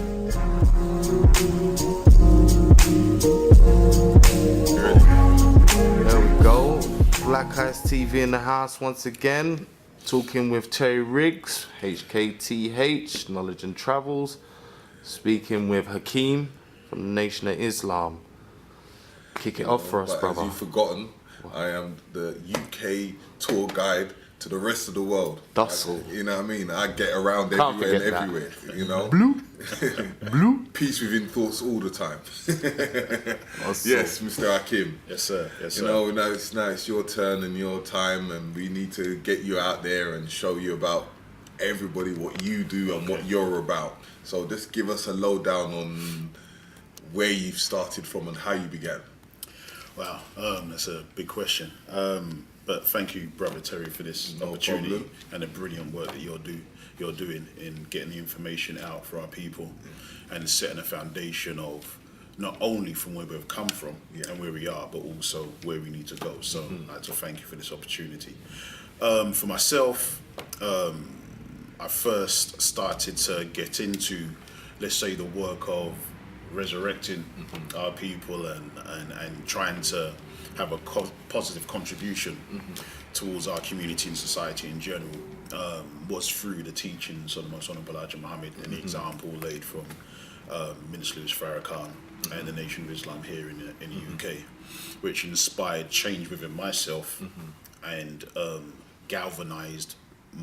There we go. Black Ice TV in the house once again. Talking with Terry Riggs, H.K.T.H, Knowledge and Travels. Speaking with Hakim from the Nation of Islam. Kick it off for us, brother. As you've forgotten, I am the UK tour guide to the rest of the world. That's all. You know what I mean? I get around Can't everywhere and forget everywhere. You know? Blue. Peace within thoughts all the time. Yes, Mr. Hakim. Yes, sir. Yes, sir. You know, now it's your turn and your time, and we need to get you out there and show you about everybody what you do and what you're about. So just give us a lowdown on where you've started from and how you began. Wow, that's a big question. But thank you, Brother Terry, for this opportunity and the brilliant work that you're doing in getting the information out for our people and setting a foundation of not only from where we've come from and where we are, but also where we need to go. So I'd like to thank you for this opportunity. For myself, I first started to get into, let's say, the work of resurrecting our people and trying to have a positive contribution towards our community and society in general, was through the teachings of the Most Honourable Elijah Muhammad and the example laid from Minister Louis Farrakhan and the Nation of Islam here in the UK, which inspired change within myself and galvanised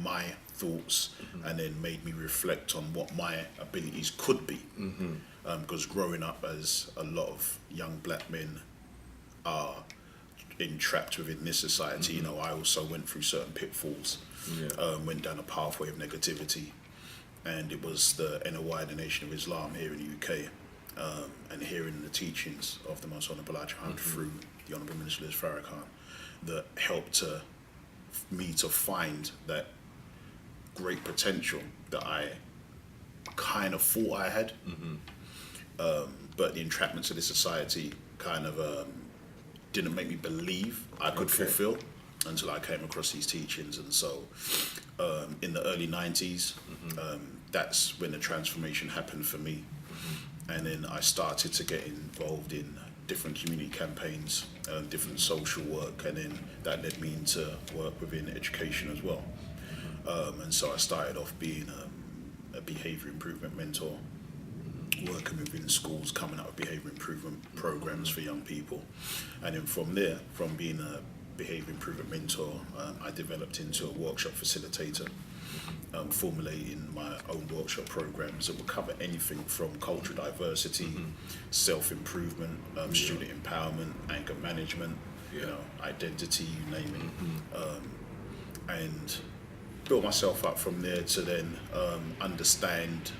my thoughts and then made me reflect on what my abilities could be. Because growing up as a lot of young black men are entrapped within this society, you know, I also went through certain pitfalls, went down a pathway of negativity, and it was the N.O.I, the Nation of Islam here in the UK, and hearing the teachings of the Most Honourable Elijah Muhammad through the Honourable Minister Louis Farrakhan that helped me to find that great potential that I kind of thought I had. But the entrapments of this society kind of didn't make me believe I could fulfill until I came across these teachings. And so in the early 90s, that's when the transformation happened for me. And then I started to get involved in different community campaigns, different social work, and then that led me into work within education as well. And so I started off being a behaviour improvement mentor, working within schools, coming up with behaviour improvement programs for young people. And then from there, from being a behaviour improvement mentor, I developed into a workshop facilitator, formulating my own workshop programs that will cover anything from cultural diversity, self-improvement, student empowerment, anger management, you know, identity, you name it. And built myself up from there to then understand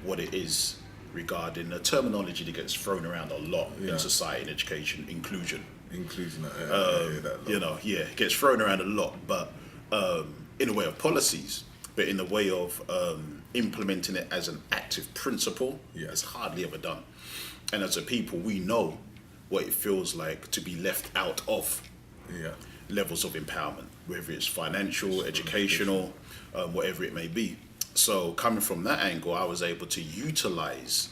what it is regarding the terminology that gets thrown around a lot in society and education, inclusion. Inclusion, you know, it gets thrown around a lot, but in a way of policies, but in the way of implementing it as an active principle, it's hardly ever done. And as a people, we know what it feels like to be left out of levels of empowerment, whether it's financial, educational, whatever it may be. So coming from that angle, I was able to utilize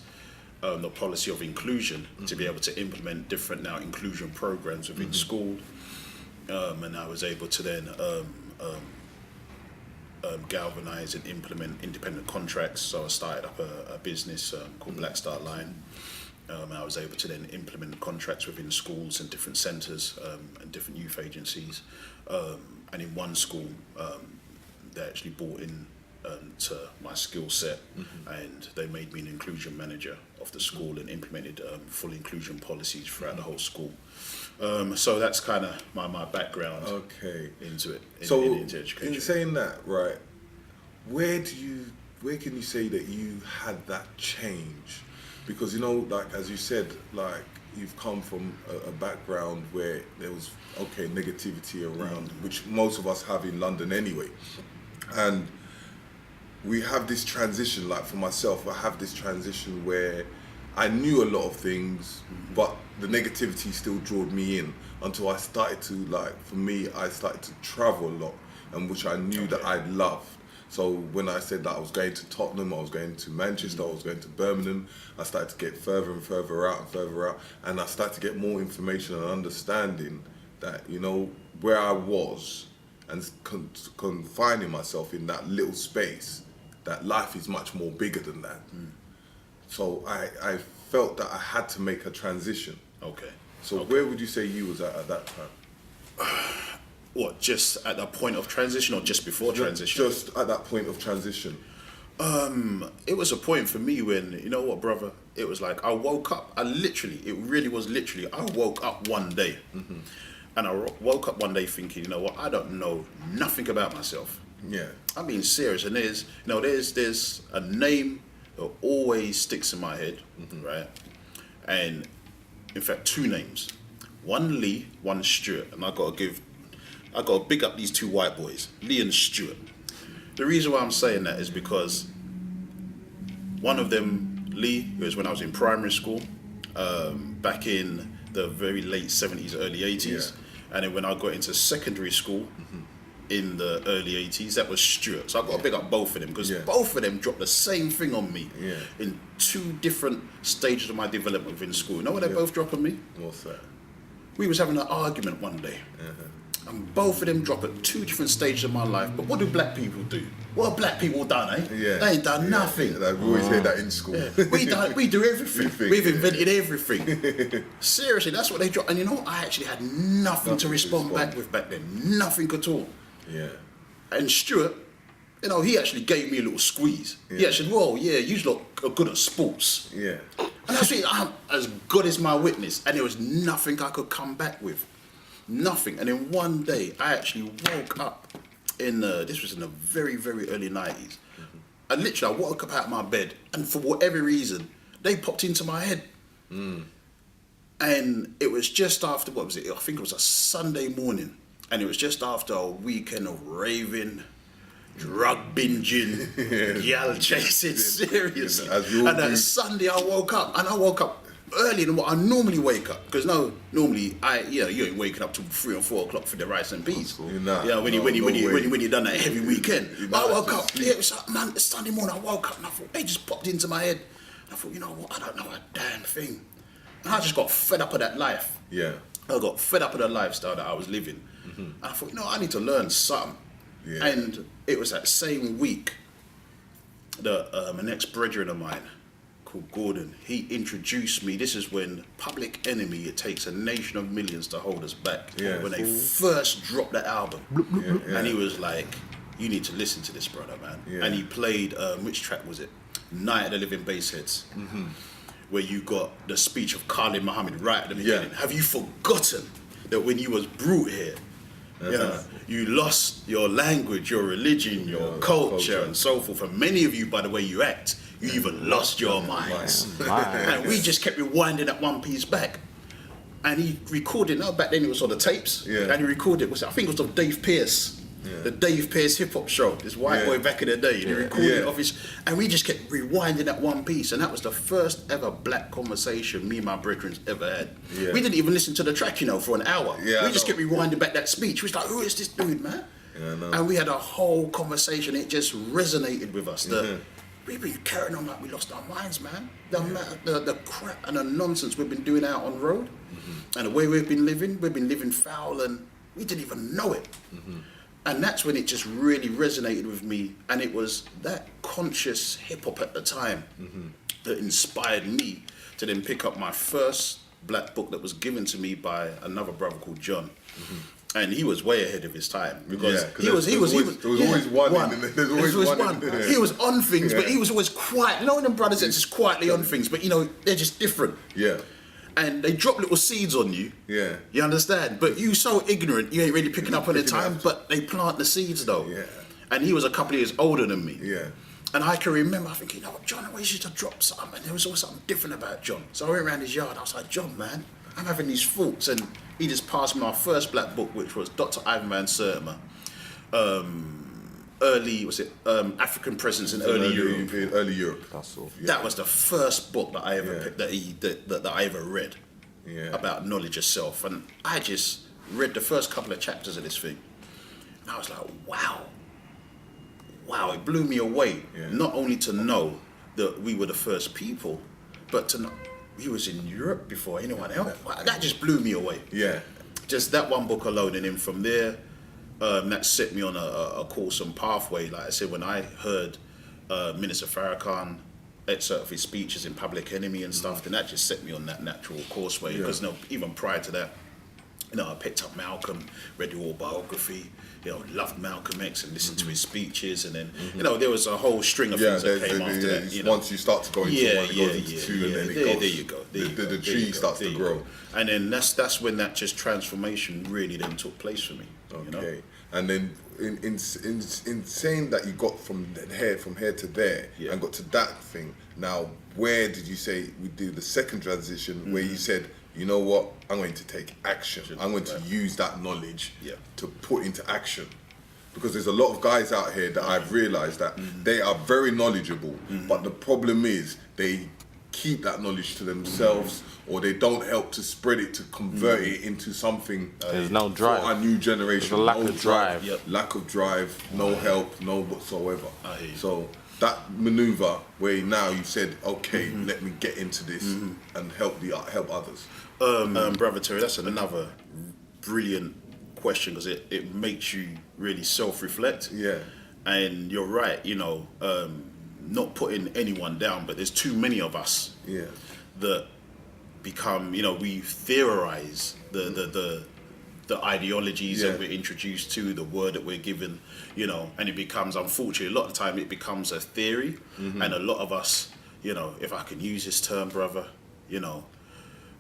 the policy of inclusion to be able to implement different now inclusion programs within school. And I was able to then galvanize and implement independent contracts. So I started up a business called Black Start Line. I was able to then implement contracts within schools and different centres and different youth agencies. And in one school, they actually bought in to my skill set, and they made me an inclusion manager of the school and implemented full inclusion policies throughout the whole school. So that's kind of my background into it, into education. In saying that, right, where can you say that you had that change? Because, you know, like, as you said, like, you've come from a background where there was, negativity around, which most of us have in London anyway. And we have this transition, like for myself, I have this transition where I knew a lot of things, but the negativity still drew me in until I started to, like, for me, I started to travel a lot, and which I knew that I loved. So when I said that I was going to Tottenham, I was going to Manchester, I was going to Birmingham, I started to get further and further out and further out, and I started to get more information and understanding that, you know, where I was and confining myself in that little space, that life is much more bigger than that. So I felt that I had to make a transition. Okay. So where would you say you was at that time? What, just at that point of transition or just before transition? Just at that point of transition. It was a point for me when, you know what, brother, it was like I woke up, I woke up one day. And I woke up one day thinking, you know what, I don't know nothing about myself. Yeah. I'm being serious, and there's a name that always sticks in my head, right? And in fact, two names. One Lee, one Stuart, and I gotta big up these two white boys, Lee and Stuart. The reason why I'm saying that is because one of them, Lee, it was when I was in primary school, back in the very late 70s, early 80s. And then when I got into secondary school in the early 80s, that was Stuart. So I got to big up both of them because both of them dropped the same thing on me in two different stages of my development within school. You know what they both dropped on me? What's that? We was having an argument one day. And both of them drop at two different stages of my life. But what do black people do? What have black people done, eh? They ain't done nothing. We always hear that in school. We do everything. We've invented everything. Seriously, that's what they drop. And you know what? I actually had nothing to respond back with back then. Nothing at all. Yeah. And Stuart, you know, he actually gave me a little squeeze. He actually, whoa, yeah, you look good at sports. Yeah. And I think I'm as good as my witness. And there was nothing I could come back with. Nothing. And then one day, I actually woke up this was in the very, very early 90s. And literally, I woke up out of my bed, and for whatever reason, they popped into my head. And it was just after, what was it? I think it was a Sunday morning. And it was just after a weekend of raving, drug binging, gal chasing, serious. And that Sunday, I woke up earlier than what I normally wake up, because normally you ain't waking up till 3 or 4 o'clock for the rice and peas. When you done that heavy weekend. But I woke up. It was man, Sunday morning. I woke up and I thought they just popped into my head. And I thought, you know what? I don't know a damn thing. And I just got fed up of that life. Yeah. I got fed up of the lifestyle that I was living. And I thought, I need to learn something. Yeah. And it was that same week that an ex-brethren of mine called Gordon, he introduced me. This is when Public Enemy, It Takes a Nation of Millions to Hold Us Back, when they first dropped the album. And he was like, you need to listen to this, brother, man. And he played, which track was it? Night of the Living Bassheads, where you got the speech of Khalid Muhammad right at the beginning. Have you forgotten that when you was brought here, you lost your language, your religion, your culture, and so forth. And many of you, by the way you act, you even lost your minds. And we just kept rewinding that one piece back. And he recorded, back then it was on the tapes, and he recorded, I think it was of Dave Pearce, the Dave Pearce hip hop show, this white boy back in the day. He recorded it off his, and we just kept rewinding that one piece. And that was the first ever black conversation me and my brethren ever had. We didn't even listen to the track, for an hour. We just kept rewinding back that speech. We was like, who is this dude, man? And we had a whole conversation. It just resonated with us. We've been carrying on like we lost our minds, man. The crap and the nonsense we've been doing out on the road, and the way we've been living foul, and we didn't even know it. And that's when it just really resonated with me. And it was that conscious hip hop at the time that inspired me to then pick up my first black book that was given to me by another brother called John. And he was way ahead of his time, because there was always one. He was on things, but he was always quiet. You know, them brothers that just quietly on things, but they're just different. And they drop little seeds on you. You understand? But you so ignorant, you ain't really picking up on the time. But they plant the seeds though. And he was a couple of years older than me. And I can remember thinking, John always used to drop something, and there was always something different about John. So I went around his yard. I was like, John, man, I'm having these thoughts, and he just passed me our first black book, which was Dr. Ivan Van Sertima, African Presence in Early Europe. That's all. That was the first book that I ever picked, that I ever read about knowledge of self, and I just read the first couple of chapters of this thing, and I was like, wow, wow, it blew me away. Yeah. Not only to know that we were the first people, but to know we was in Europe before anyone else. Wow, that just blew me away. Yeah. Just that one book alone, and then from there, that set me on a course and pathway. Like I said, when I heard Minister Farrakhan excerpt of his speeches in Public Enemy and stuff, then that just set me on that natural courseway. Because even prior to that, I picked up Malcolm, read the autobiography, loved Malcolm X and listened to his speeches, and then there was a whole string of things that came after that. Once you start to go into one, it goes into two, and then it goes. There you go. The tree starts to grow, and then that's when that just transformation really then took place for me. Okay, and then in saying that you got from here to there and got to that thing. Now, where did you say we do the second transition where you said, you know what, I'm going to take action. I'm going to use that knowledge to put into action. Because there's a lot of guys out here that I've realized that they are very knowledgeable, but the problem is they keep that knowledge to themselves, or they don't help to spread it, to convert it into something. There's no drive. For our new generation. There's a lack of drive. Lack of drive, no help, no whatsoever. So that maneuver where now you said, okay, let me get into this and help others. Brother Terry, that's another brilliant question, because it makes you really self-reflect. Yeah. And you're right, not putting anyone down, but there's too many of us that become, we theorize the ideologies that we're introduced to, the word that we're given, and it becomes, unfortunately, a lot of the time it becomes a theory, and a lot of us, if I can use this term, brother,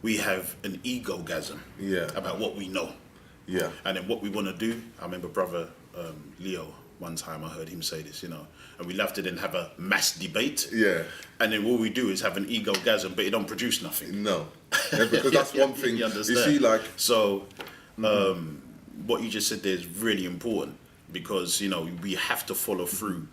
we have an egogasm about what we know. Yeah. And then what we want to do, I remember brother Leo, one time I heard him say this, and we love to then have a mass debate. Yeah. And then all we do is have an egogasm, but it don't produce nothing. No. Because that's one thing. You understand? You see, like... So, what you just said there is really important, because, we have to follow through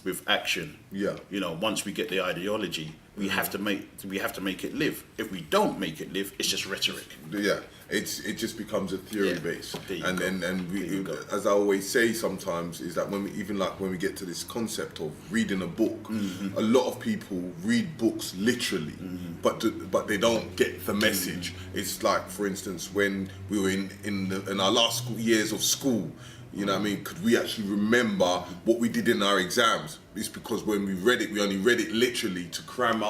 with action. Yeah. Once we get the ideology, we have to make it live. If we don't make it live, it's just rhetoric. Yeah, it just becomes a theory base. And we, go. as I always say sometimes, is that when we get to this concept of reading a book, a lot of people read books literally, but they don't get the message. It's like, for instance, when we were in our last years of school. Could we actually remember what we did in our exams? It's because when we read it, we only read it literally to cram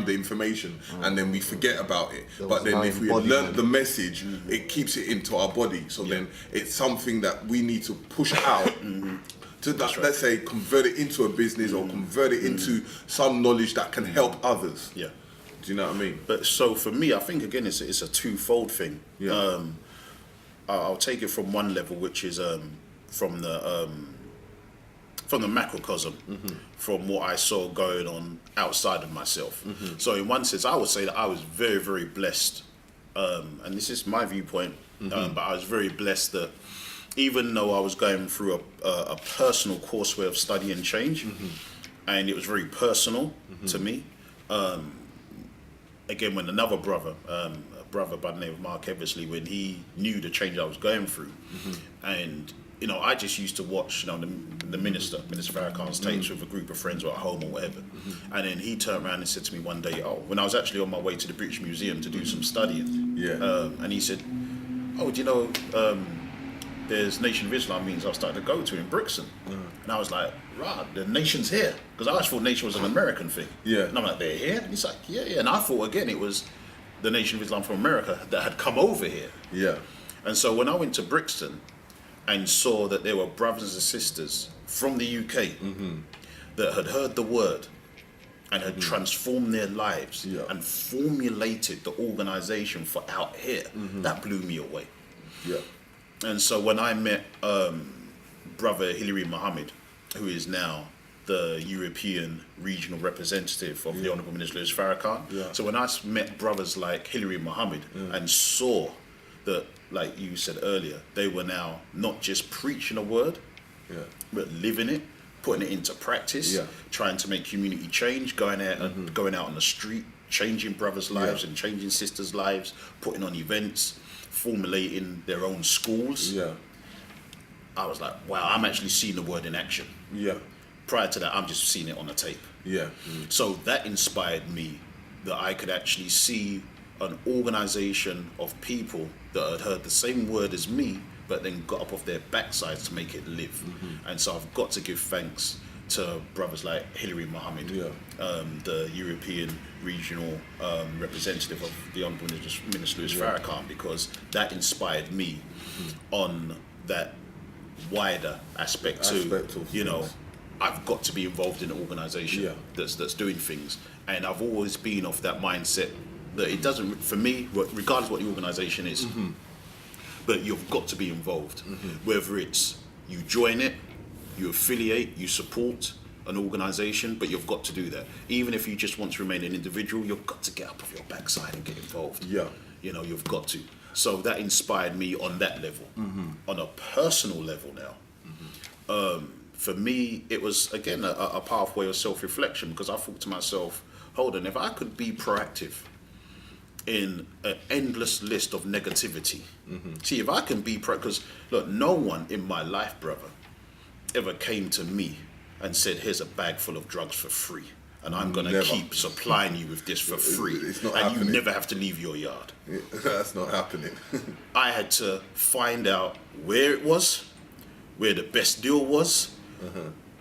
the information, and then we forget about it. But then if we had learnt the message, it keeps it into our body. So then it's something that we need to push out to, let's say, convert it into a business or convert it into some knowledge that can help others. Yeah. Do you know what I mean? But so for me, I think again, it's a twofold thing. Yeah. I'll take it from one level, which is from the macrocosm, from what I saw going on outside of myself. So in one sense, I would say that I was very, very blessed, and this is my viewpoint, but I was very blessed that even though I was going through a personal courseway of study and change, and it was very personal to me, again, when another brother by the name of Mark Eversley, when he knew the change I was going through, and I just used to watch the Minister Farrakhan's tapes with a group of friends or at home or whatever, and then he turned around and said to me one day, when I was actually on my way to the British Museum to do some studying, and he said, there's Nation of Islam meetings I've started to go to in Brixton, and I was like, right, the nation's here, because I always thought nation was an American thing, and I'm like, they're here, and he's like, yeah, and I thought again it was the Nation of Islam from America that had come over here. Yeah. And so when I went to Brixton and saw that there were brothers and sisters from the UK that had heard the word and had transformed their lives and formulated the organisation for out here, that blew me away. Yeah. And so when I met Brother Hilary Muhammad, who is now the European regional representative of the Honourable Minister Louis Farrakhan. So when I met brothers like Hilary Muhammad and saw that, like you said earlier, they were now not just preaching a word, but living it, putting it into practice, trying to make community change, going out on the street, changing brothers' lives and changing sisters' lives, putting on events, formulating their own schools. I was like, wow, I'm actually seeing the word in action. prior to that, I'm just seeing it on the tape. Yeah. So that inspired me that I could actually see an organization of people that had heard the same word as me, but then got up off their backsides to make it live. And so I've got to give thanks to brothers like Hilary Mohammed, the European regional representative of the Honourable Minister Louis Farrakhan, because that inspired me on that wider aspect too. You know, I've got to be involved in an organisation that's doing things, and I've always been of that mindset that it doesn't, for me, regardless what the organisation is, but you've got to be involved, whether it's you join it, you affiliate, you support an organisation, but you've got to do that. Even if you just want to remain an individual, you've got to get up off your backside and get involved. Yeah. You know, you've got to. So that inspired me on that level. On a personal level now, for me, it was, again, a pathway of self-reflection, because I thought to myself, hold on, if I could be proactive in an endless list of negativity, see, if I can be because look, no one in my life, brother, ever came to me and said, here's a bag full of drugs for free, and I'm going to keep supplying you with this for free, it's not and happening. You never have to leave your yard. That's not happening. I had to find out where it was, where the best deal was,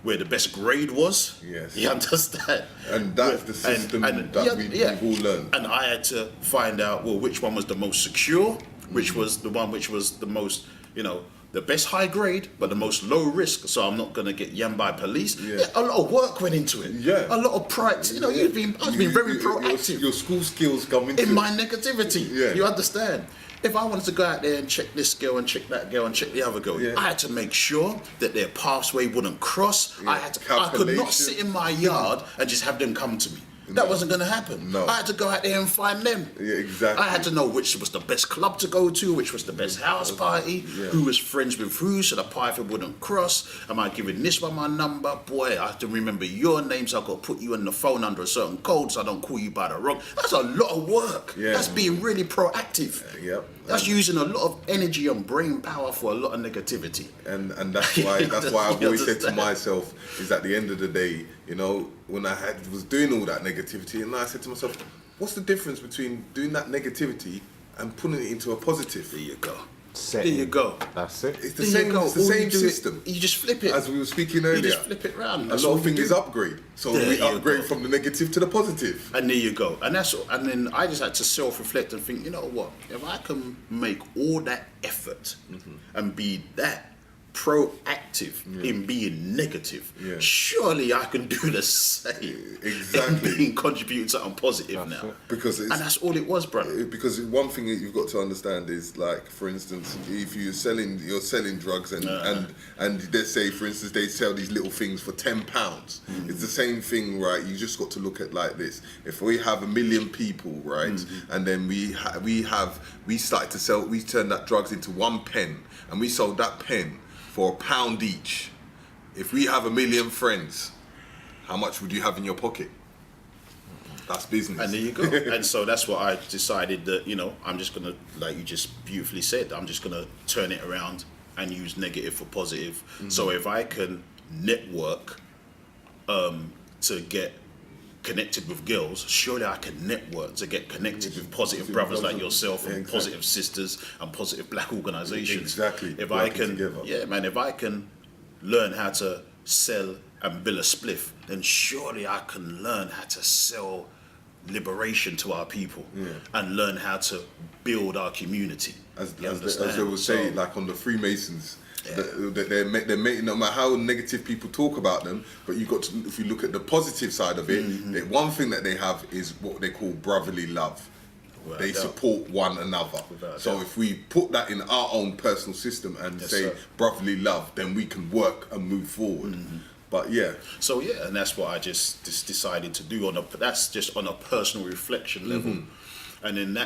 where the best grade was. Yes. You understand? And that's the system that we've all learned. And I had to find out, well, which one was the most secure, which was the one which was the most, you know, the best high grade, but the most low risk, so I'm not going to get yammed by police. A lot of work went into it. A lot of pride. You know, I was being very proactive. Your school skills come into in my negativity. You understand? If I wanted to go out there and check this girl and check that girl and check the other girl, I had to make sure that their pathway wouldn't cross. I could not sit in my yard and just have them come to me. That wasn't going to happen. No. I had to go out there and find them. Yeah, exactly. I had to know which was the best club to go to, which was the best house party, who was friends with who, so the pathway wouldn't cross. Am I giving this one my number? Boy, I have to remember your name, so I've got to put you in the phone under a certain code so I don't call you by the wrong. That's a lot of work. That's being really proactive. That's using a lot of energy and brain power for a lot of negativity. And that's why I've always said to myself, is at the end of the day, you know, when I was doing all that negativity, and I said to myself, what's the difference between doing that negativity and putting it into a positive? There you go. Setting. There you go. That's it. It's the same system. You just flip it. As we were speaking earlier. You just flip it round. A lot of things is upgrade. So we upgrade from the negative to the positive. And there you go. And then I just had to self-reflect and think, you know what? If I can make all that effort and be that proactive in being negative, surely I can do the same. Exactly. In being contributing something positive that's now. And that's all it was, brother. Because one thing that you've got to understand is, like, for instance, if you're selling drugs and they say, for instance, they sell these little things for £10. It's the same thing, right? You just got to look at like this. If we have 1 million people, right, and then we started to sell, we turned that drugs into 1 pen, and we sold that pen for £1 each. If we have 1 million friends, how much would you have in your pocket? That's business. And there you go. And so that's what I decided that, you know, I'm just going to, like you just beautifully said, I'm just going to turn it around and use negative for positive. So if I can network to get connected with girls, surely I can network to get connected with positive brothers like yourself and positive sisters and positive black organizations. Exactly. If I can, if I can learn how to sell and bill a spliff, then surely I can learn how to sell liberation to our people and learn how to build our community. As they will say, like on the Freemasons, they're no matter how negative people talk about them, but you got to, if you look at the positive side of it, one thing that they have is what they call brotherly love. They support one another. So if we put that in our own personal system and say brotherly love, then we can work and move forward. But so and that's what I just decided to do that's just on a personal reflection level. And then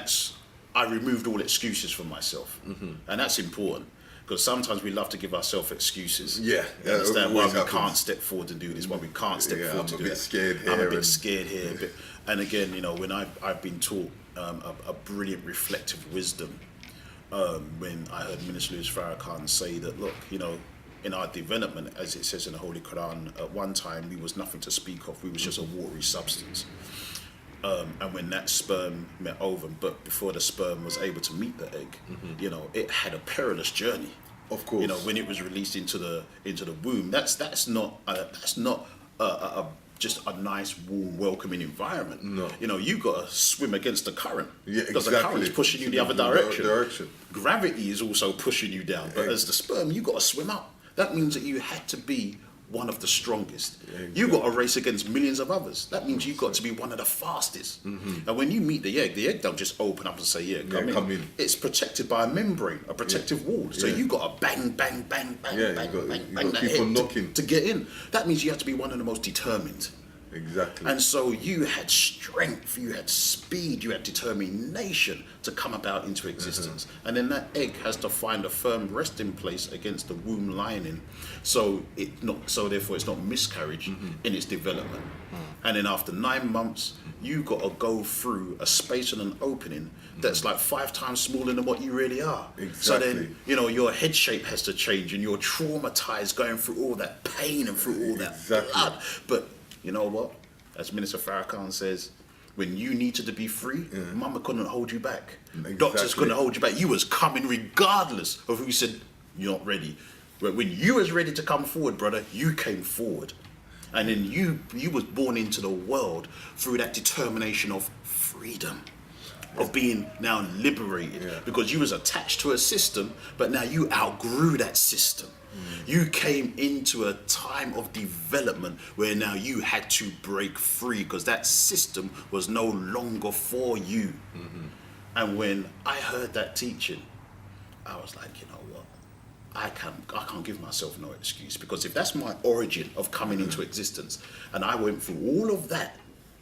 I removed all excuses from myself, and that's important. Because sometimes we love to give ourselves excuses. You understand why we can't step forward and do this, why we can't step forward to do that. I'm a bit scared here. And again, you know, when I've been taught a brilliant reflective wisdom when I heard Minister Louis Farrakhan say that, look, you know, in our development, as it says in the Holy Quran, at one time we was nothing to speak of. We was just a watery substance. And when that sperm met ovum, but before the sperm was able to meet the egg, you know, it had a perilous journey. Of course. You know, when it was released into the womb, that's not just a nice, warm, welcoming environment. No. You know, you got to swim against the current. Yeah, because the current is pushing you the other direction. Gravity is also pushing you down. But as the sperm, you got to swim up. That means that you had to be one of the strongest. Exactly. You got to race against millions of others. That means you got to be one of the fastest. And when you meet the egg don't just open up and say, yeah, come in. It's protected by a membrane, a protective wall. So you got to bang, bang, bang, bang, bang that keep on egg knocking to get in. That means you have to be one of the most determined. Exactly. And so you had strength, you had speed, you had determination to come about into existence. And then that egg has to find a firm resting place against the womb lining, so therefore it's not miscarriage in its development. And then after 9 months, you got to go through a space and an opening that's like 5 times smaller than what you really are. Exactly. So then, you know, your head shape has to change, and you're traumatized going through all that pain and through all that blood. But you know what? As Minister Farrakhan says, when you needed to be free, Mama couldn't hold you back. Exactly. Doctors couldn't hold you back. You was coming regardless of who said you're not ready. But when you was ready to come forward, brother, you came forward. And then you was born into the world through that determination of freedom, of being now liberated. Because you was attached to a system, but now you outgrew that system. You came into a time of development where now you had to break free because that system was no longer for you. And when I heard that teaching, I was like, you know what? I can't give myself no excuse, because if that's my origin of coming into existence, and I went through all of that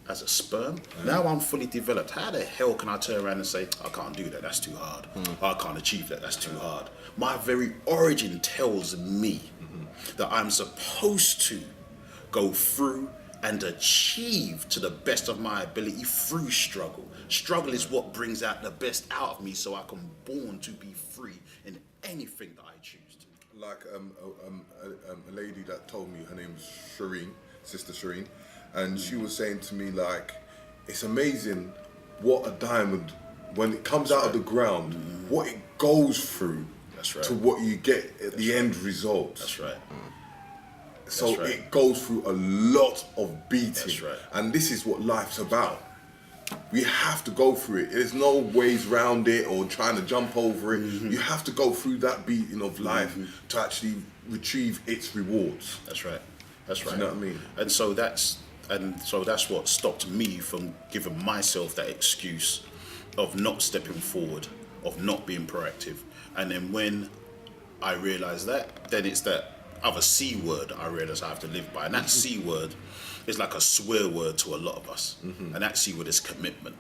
as a sperm, now I'm fully developed. How the hell can I turn around and say, I can't do that, that's too hard. I can't achieve that, that's too hard. My very origin tells me that I'm supposed to go through and achieve to the best of my ability through struggle. Struggle is what brings out the best out of me, so I can born to be free in anything that I choose to. Like a lady that told me, her name's Shireen, Sister Shireen, and she was saying to me, like, it's amazing what a diamond, when it comes out of the ground, what it goes through to what you get at the end result. That's right. So it goes through a lot of beating. That's right. And this is what life's about. We have to go through it. There's no ways around it or trying to jump over it. You have to go through that beating of life to actually retrieve its rewards. That's right. That's right. Do you know what I mean? And so that's what stopped me from giving myself that excuse of not stepping forward, of not being proactive. And then when I realized that, then it's that other C word I realize I have to live by. And that C word is like a swear word to a lot of us. And that C word is commitment.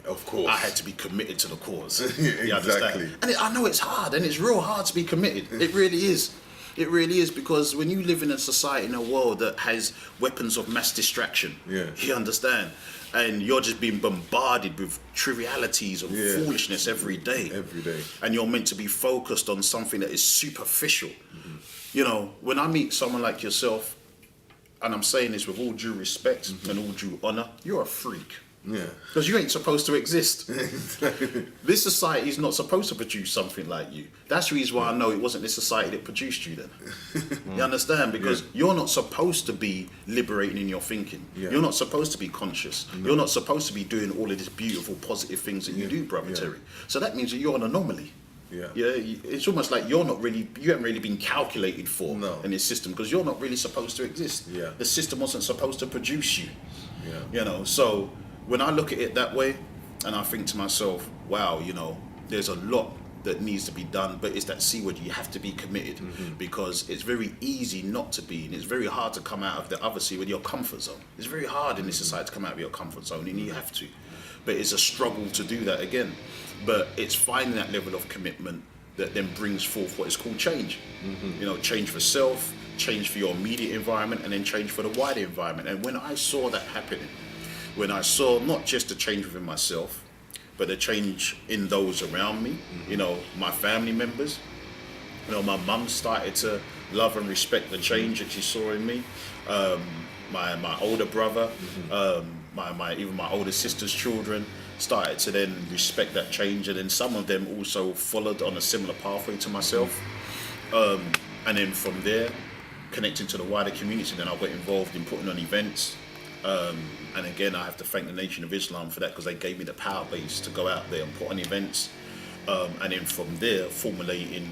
Of course. I had to be committed to the cause. Exactly. You understand? And I know it's hard, and it's real hard to be committed. It really is. It really is, because when you live in a society, in a world that has weapons of mass distraction, you understand? And you're just being bombarded with trivialities and foolishness every day. Every day. And you're meant to be focused on something that is superficial. You know, when I meet someone like yourself, and I'm saying this with all due respect and all due honor, you're a freak. Yeah. Because you ain't supposed to exist. This society is not supposed to produce something like you. That's the reason why I know it wasn't this society that produced you then. You understand? Because you're not supposed to be liberating in your thinking. You're not supposed to be conscious. You're not supposed to be doing all of these beautiful, positive things that you do, Brother Terry. So that means that you're an anomaly. It's almost like you haven't really been calculated for in this system, because you're not really supposed to exist. The system wasn't supposed to produce you. You know, so when I look at it that way, and I think to myself, wow, you know, there's a lot that needs to be done, but it's that C word, you have to be committed, because it's very easy not to be, and it's very hard to come out of the other C word, your comfort zone. It's very hard in this society to come out of your comfort zone, and you have to. But it's a struggle to do that again. But it's finding that level of commitment that then brings forth what is called change. You know, change for self, change for your immediate environment, and then change for the wider environment. And when I saw that happening, when I saw not just the change within myself, but the change in those around me, you know, my family members, you know, my mum started to love and respect the change that she saw in me. My older brother, even my older sister's children started to then respect that change, and then some of them also followed on a similar pathway to myself. And then from there, connecting to the wider community, then I got involved in putting on events. And again, I have to thank the Nation of Islam for that, because they gave me the power base to go out there and put on events. And then from there, formulating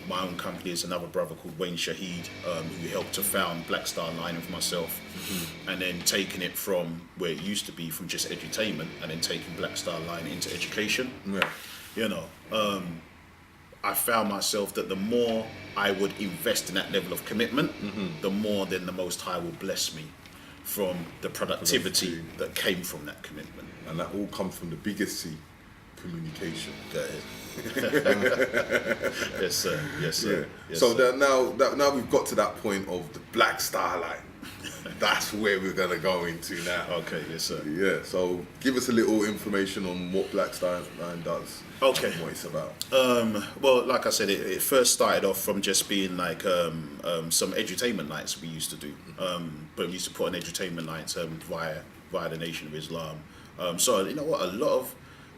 my own company is another brother called Wayne Shahid, who helped to found Black Star Line with myself. And then taking it from where it used to be, from just edutainment, and then taking Black Star Line into education. You know, I found myself that the more I would invest in that level of commitment, the more then the Most High will bless me from the productivity that came from that commitment. And that all comes from the biggest C, communication. Yes, sir. Yes, sir. Yeah. Yes, So sir. now we've got to that point of the Black Star Line. That's where we're gonna go into now. Okay, yes, sir. Yeah. So give us a little information on what Black Star Line does. Okay. And what it's about. Well, like I said, it first started off from just being like some edutainment nights we used to do. But we used to put on edutainment nights via the Nation of Islam. So you know what, a lot of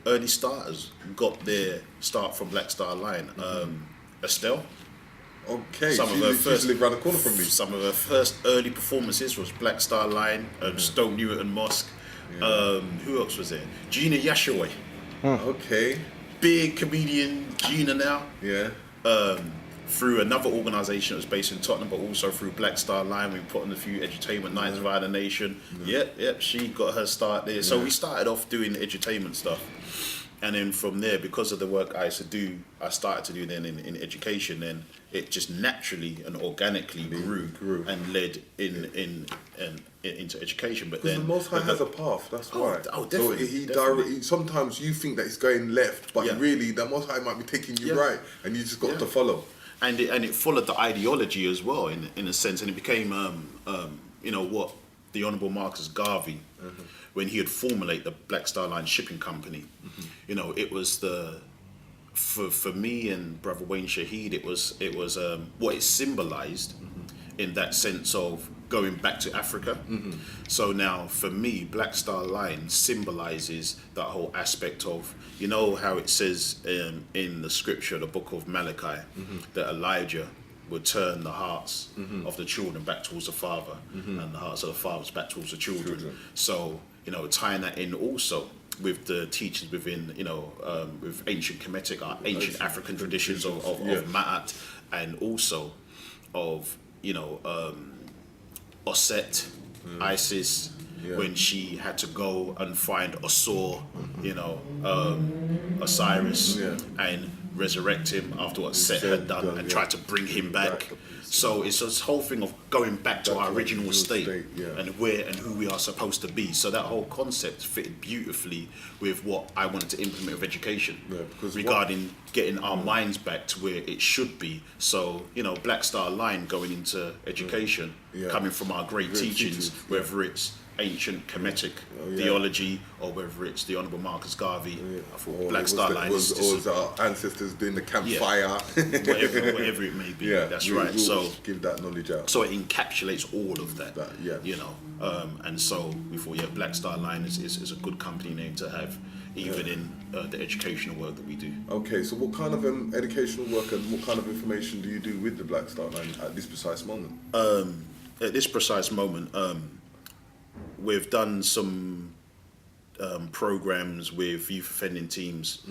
early starters got their start from Black Star Line. Estelle. Okay. Some She of her lives around the corner from me. Some of her first early performances was Black Star Line, Stoke Newton Mosque. Who else was there? Gina Yashaway. Okay. Big comedian Gina now. Yeah. Through another organisation that was based in Tottenham, but also through Black Star Line, we put on a few edutainment nights via the Nation. Yep, she got her start there. So we started off doing edutainment stuff. And then from there, because of the work I used to do, I started to do then in education, then it just naturally and organically grew and led into education. But then the Most High has a path, that's why. Oh, definitely. So sometimes you think that it's going left, but really the Most High might be taking you right, and you just got to follow. And it followed the ideology as well, in a sense, and it became you know what the Honourable Marcus Garvey, when he had formulated the Black Star Line shipping company, you know, it was for me and Brother Wayne Shahid, it was what it symbolised in that sense of going back to Africa. So now for me, Black Star Line symbolises that whole aspect of, you know how it says in the scripture, the book of Malachi, that Elijah would turn the hearts of the children back towards the father, and the hearts of the fathers back towards the children. So, you know, tying that in also with the teachings within, you know, with ancient Kemetic, our ancient African traditions of Ma'at, and also of, you know, Osset, Isis, when she had to go and find Osor, you know, Osiris, and resurrect him after what Set had done, and try to bring him back. So it's this whole thing of going back to our original state, and where and who we are supposed to be. So that whole concept fitted beautifully with what I wanted to implement with education, regarding getting our minds back to where it should be. So, you know, Black Star Line going into education, coming from our great teachings, whether it's ancient Kemetic theology or whether it's the Honourable Marcus Garvey. I thought Black Star Line was our ancestors doing the campfire. Whatever it may be. That's right. So give that knowledge out. So it encapsulates all of that. You know. And so we thought, Black Star Line is a good company name to have, even in the educational work that we do. Okay, so what kind of educational work and what kind of information do you do with the Black Star Line at this precise moment? At this precise moment, we've done some programs with youth offending teams.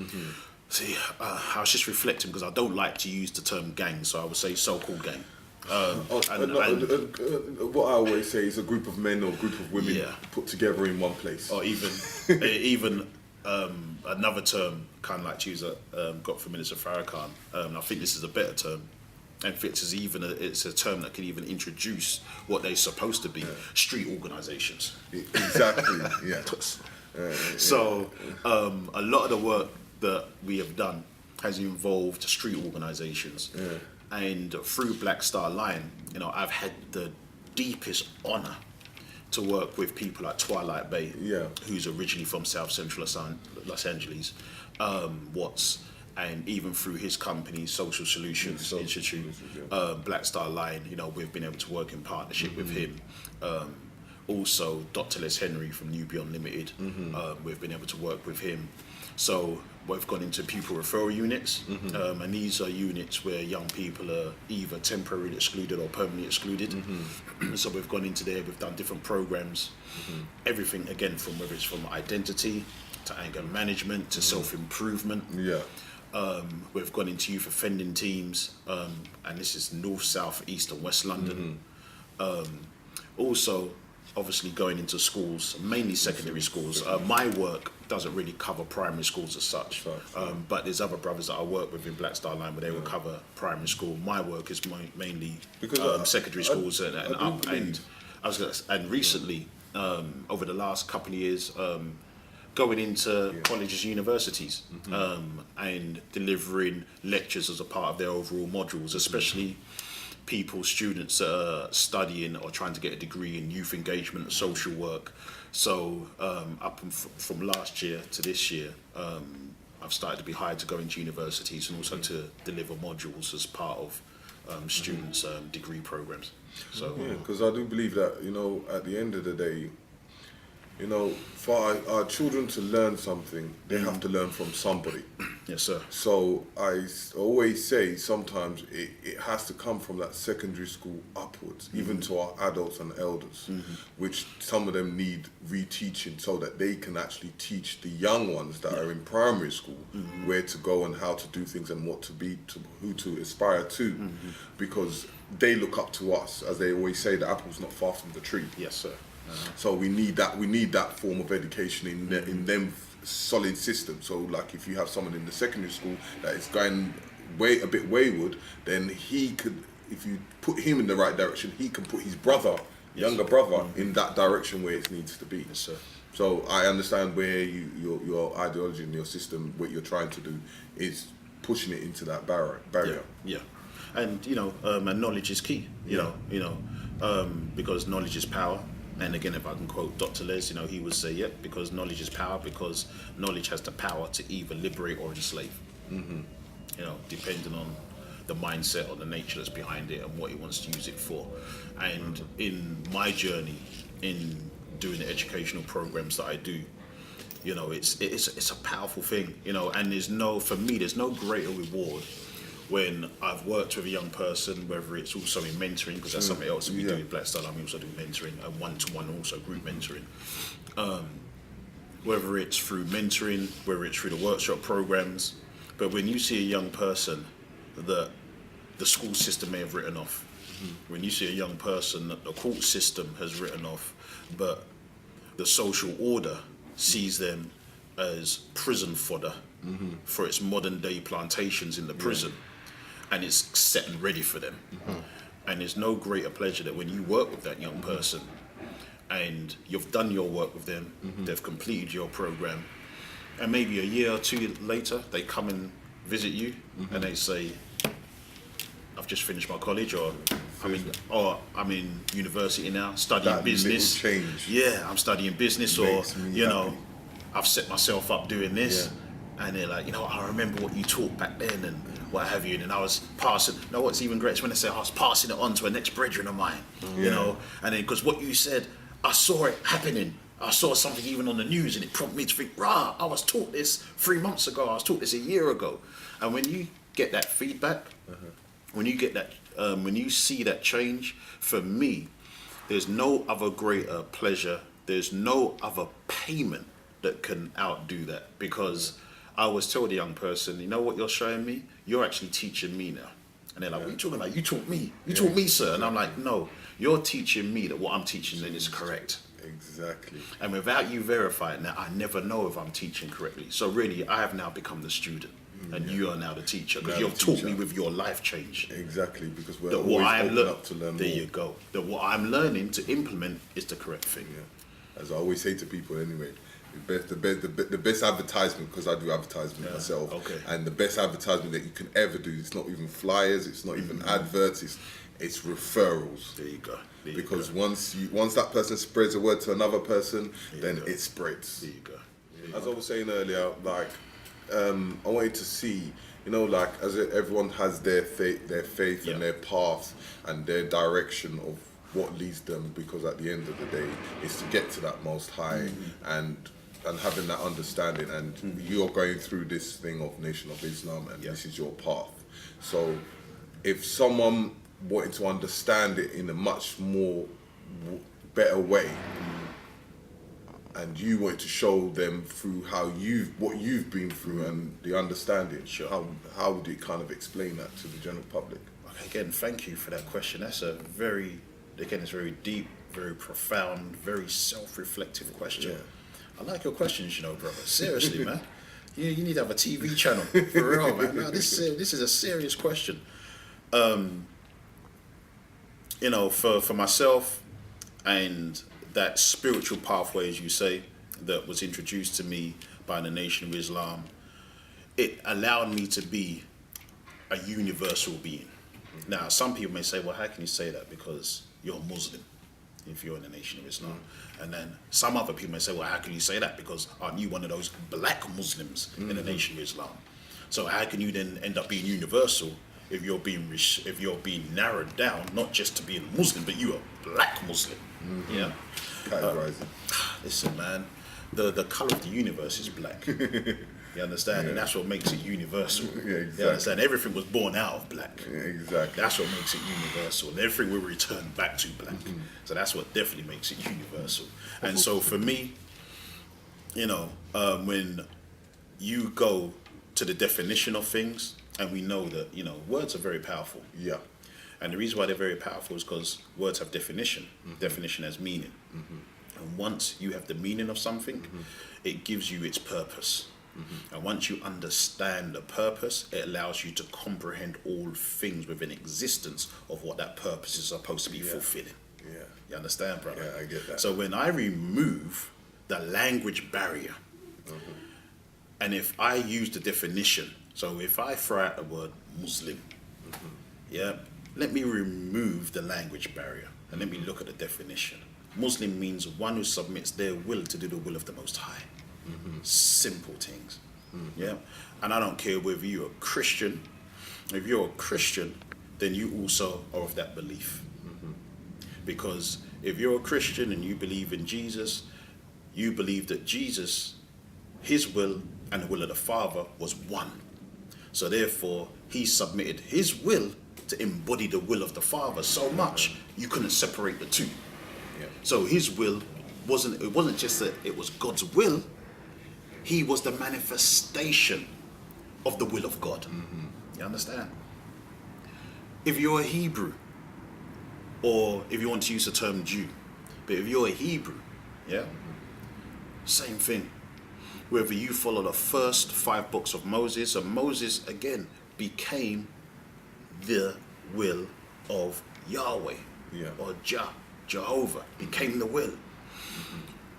See, I was just reflecting, because I don't like to use the term gang, so I would say so-called gang. What I always say is a group of men or a group of women put together in one place. Or even another term, kind of like to use got from Minister Farrakhan. I think this is a better term. And it's a term that can even introduce what they're supposed to be: street organisations. Exactly. So a lot of the work that we have done has involved street organisations, and through Black Star Line, you know, I've had the deepest honour to work with people like Twilight Bay, who's originally from South Central Los Angeles, Watts, and even through his company, Social Solutions Institute, Black Star Line, you know, we've been able to work in partnership with him. Also, Dr. Les Henry from Newbie Unlimited, we've been able to work with him. So we've gone into pupil referral units, and these are units where young people are either temporarily excluded or permanently excluded. So we've gone into there, we've done different programs, everything again, from whether it's from identity to anger management to self-improvement. We've gone into youth offending teams, and this is North, South, East and West London. Also, obviously going into schools, mainly secondary schools. My work doesn't really cover primary schools as such, but there's other brothers that I work with in Black Star Line where they will cover primary school. My work is mainly secondary schools and up. And recently, over the last couple of years, going into colleges, universities, and delivering lectures as a part of their overall modules, especially students that are studying or trying to get a degree in youth engagement and social work. So from last year to this year, I've started to be hired to go into universities and also to deliver modules as part of students' degree programs. So because I do believe that, you know, at the end of the day, you know, for our children to learn something, they have to learn from somebody. Yes, sir. So I always say sometimes it has to come from that secondary school upwards, even to our adults and elders, which some of them need reteaching so that they can actually teach the young ones that are in primary school where to go and how to do things and what to be, who to aspire to, because they look up to us. As they always say, the apple's not far from the tree. Yes, sir. So we need that form of education in them solid system. So like if you have someone in the secondary school that is going a bit wayward, then he could, if you put him in the right direction, he can put his younger brother in that direction where it needs to be. Yes, sir. So I understand where your ideology and your system, what you're trying to do is pushing it into that barrier. Yeah. And you know, and knowledge is key. You know, because knowledge is power. And again, if I can quote Dr. Les, you know, he would say, because knowledge is power, because knowledge has the power to either liberate or enslave. You know, depending on the mindset or the nature that's behind it and what he wants to use it for. And in my journey, in doing the educational programs that I do, you know, it's a powerful thing, you know, and there's no greater reward when I've worked with a young person, whether it's also in mentoring, because that's something else that we do in Black Star Line. We also do mentoring, and one-to-one, also group mentoring. Whether it's through mentoring, whether it's through the workshop programs, but when you see a young person that the school system may have written off, when you see a young person that the court system has written off, but the social order sees them as prison fodder for its modern day plantations in the prison, and it's set and ready for them. And there's no greater pleasure that when you work with that young person and you've done your work with them, they've completed your program, and maybe a year or two later they come and visit you and they say, I've just finished my college, or I'm in university now, studying That business. little change. Yeah, I'm studying business, or you know, I've set myself up doing this. And they're like, you know, I remember what you taught back then and what have you, and I was passing. No, what's even great is when they say I was passing it on to a next brethren of mine, you know, and then because what you said, I saw it happening. I saw something even on the news, and it prompted me to think, I was taught this 3 months ago. I was taught this a year ago. And when you get that feedback, when you get that, when you see that change, for me, there's no other greater pleasure. There's no other payment that can outdo that, because I always tell the young person, you know what you're showing me? You're actually teaching me now. And they're like, what are you talking about? You taught me. You taught me, sir. And I'm like, no, you're teaching me that what I'm teaching then is correct. Exactly. And without you verifying that, I never know if I'm teaching correctly. So really, I have now become the student, and you are now the teacher, because you've taught me with your life change. Exactly, because we're That always what I'm open up to learn there more. you go. That what I'm learning to implement is the correct thing. As I always say to people anyway, the best advertisement, because I do advertisement myself, and the best advertisement that you can ever do, it's not even flyers, it's not even adverts, it's referrals. There you go. Because once that person spreads a word to another person, then it spreads. There you go. As I was saying earlier, like I wanted to see you know, like everyone has their faith Yeah. and their path and their direction of what leads them, because at the end of the day, it's to get to that Most High and having that understanding. And you're going through this thing of Nation of Islam, and this is your path. So, if someone wanted to understand it in a much more better way, and you wanted to show them through what you've been through and the understanding, how would you kind of explain that to the general public? Okay, again, thank you for that question. That's a it's very deep, very profound, very self-reflective question. I like your questions, you know, brother. Seriously, man. You need to have a TV channel, for real, man. No, this is a serious question. You know, for myself, and that spiritual pathway, as you say, that was introduced to me by the Nation of Islam, it allowed me to be a universal being. Now, some people may say, well, how can you say that? Because you're a Muslim, if you're in the Nation of Islam. And then some other people may say, well, how can you say that? Because aren't you one of those black Muslims in the Nation of Islam? So how can you then end up being universal if you're being narrowed down, not just to being a Muslim, but you're a black Muslim? Yeah. Categorizing. Listen, man, the color of the universe is black. You understand? And that's what makes it universal. Yeah, exactly. You understand? Everything was born out of black. Yeah, exactly. That's what makes it universal. And everything will return back to black. So that's what definitely makes it universal. And so for me, you know, when you go to the definition of things, and we know that, you know, words are very powerful. Yeah. And the reason why they're very powerful is because words have definition. Definition has meaning. And once you have the meaning of something, it gives you its purpose. And once you understand the purpose, it allows you to comprehend all things within existence of what that purpose is supposed to be fulfilling. Yeah. You understand, brother? Yeah, I get that. So when I remove the language barrier, and if I use the definition, so if I throw out the word Muslim, let me remove the language barrier and let me look at the definition. Muslim means one who submits their will to do the will of the Most High. Simple things. Yeah. And I don't care whether you're a Christian. If you're a Christian, then you also are of that belief. Because if you're a Christian and you believe in Jesus, you believe that Jesus, his will and the will of the Father was one. So therefore, he submitted his will to embody the will of the Father so much you couldn't separate the two. So his will wasn't just that it was God's will. He was the manifestation of the will of God. You understand? If you're a Hebrew, or if you want to use the term Jew, but if you're a Hebrew, same thing. Whether you follow the first 5 books of Moses, and Moses again became the will of Yahweh, or Jehovah became the will.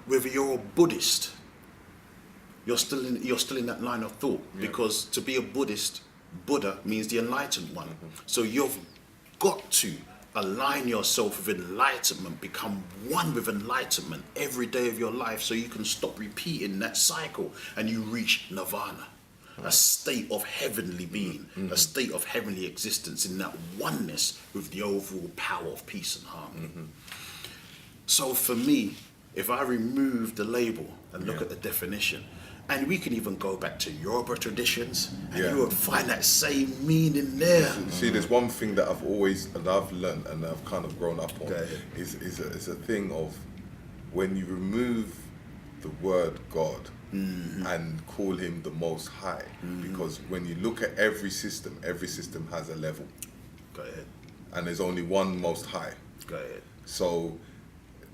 Whether you're a Buddhist, you're still in that line of thought, because to be a Buddhist, Buddha means the enlightened one. So you've got to align yourself with enlightenment, become one with enlightenment every day of your life, so you can stop repeating that cycle and you reach nirvana, a state of heavenly being, a state of heavenly existence, in that oneness with the overall power of peace and harmony. So for me, if I remove the label and look at the definition, and we can even go back to Yoruba traditions, and you would find that same meaning there. See, there's one thing that I've learned and I've kind of grown up on, is a thing of when you remove the word God and call him the Most High, because when you look at every system has a level. Go ahead. And there's only one Most High. Go ahead. So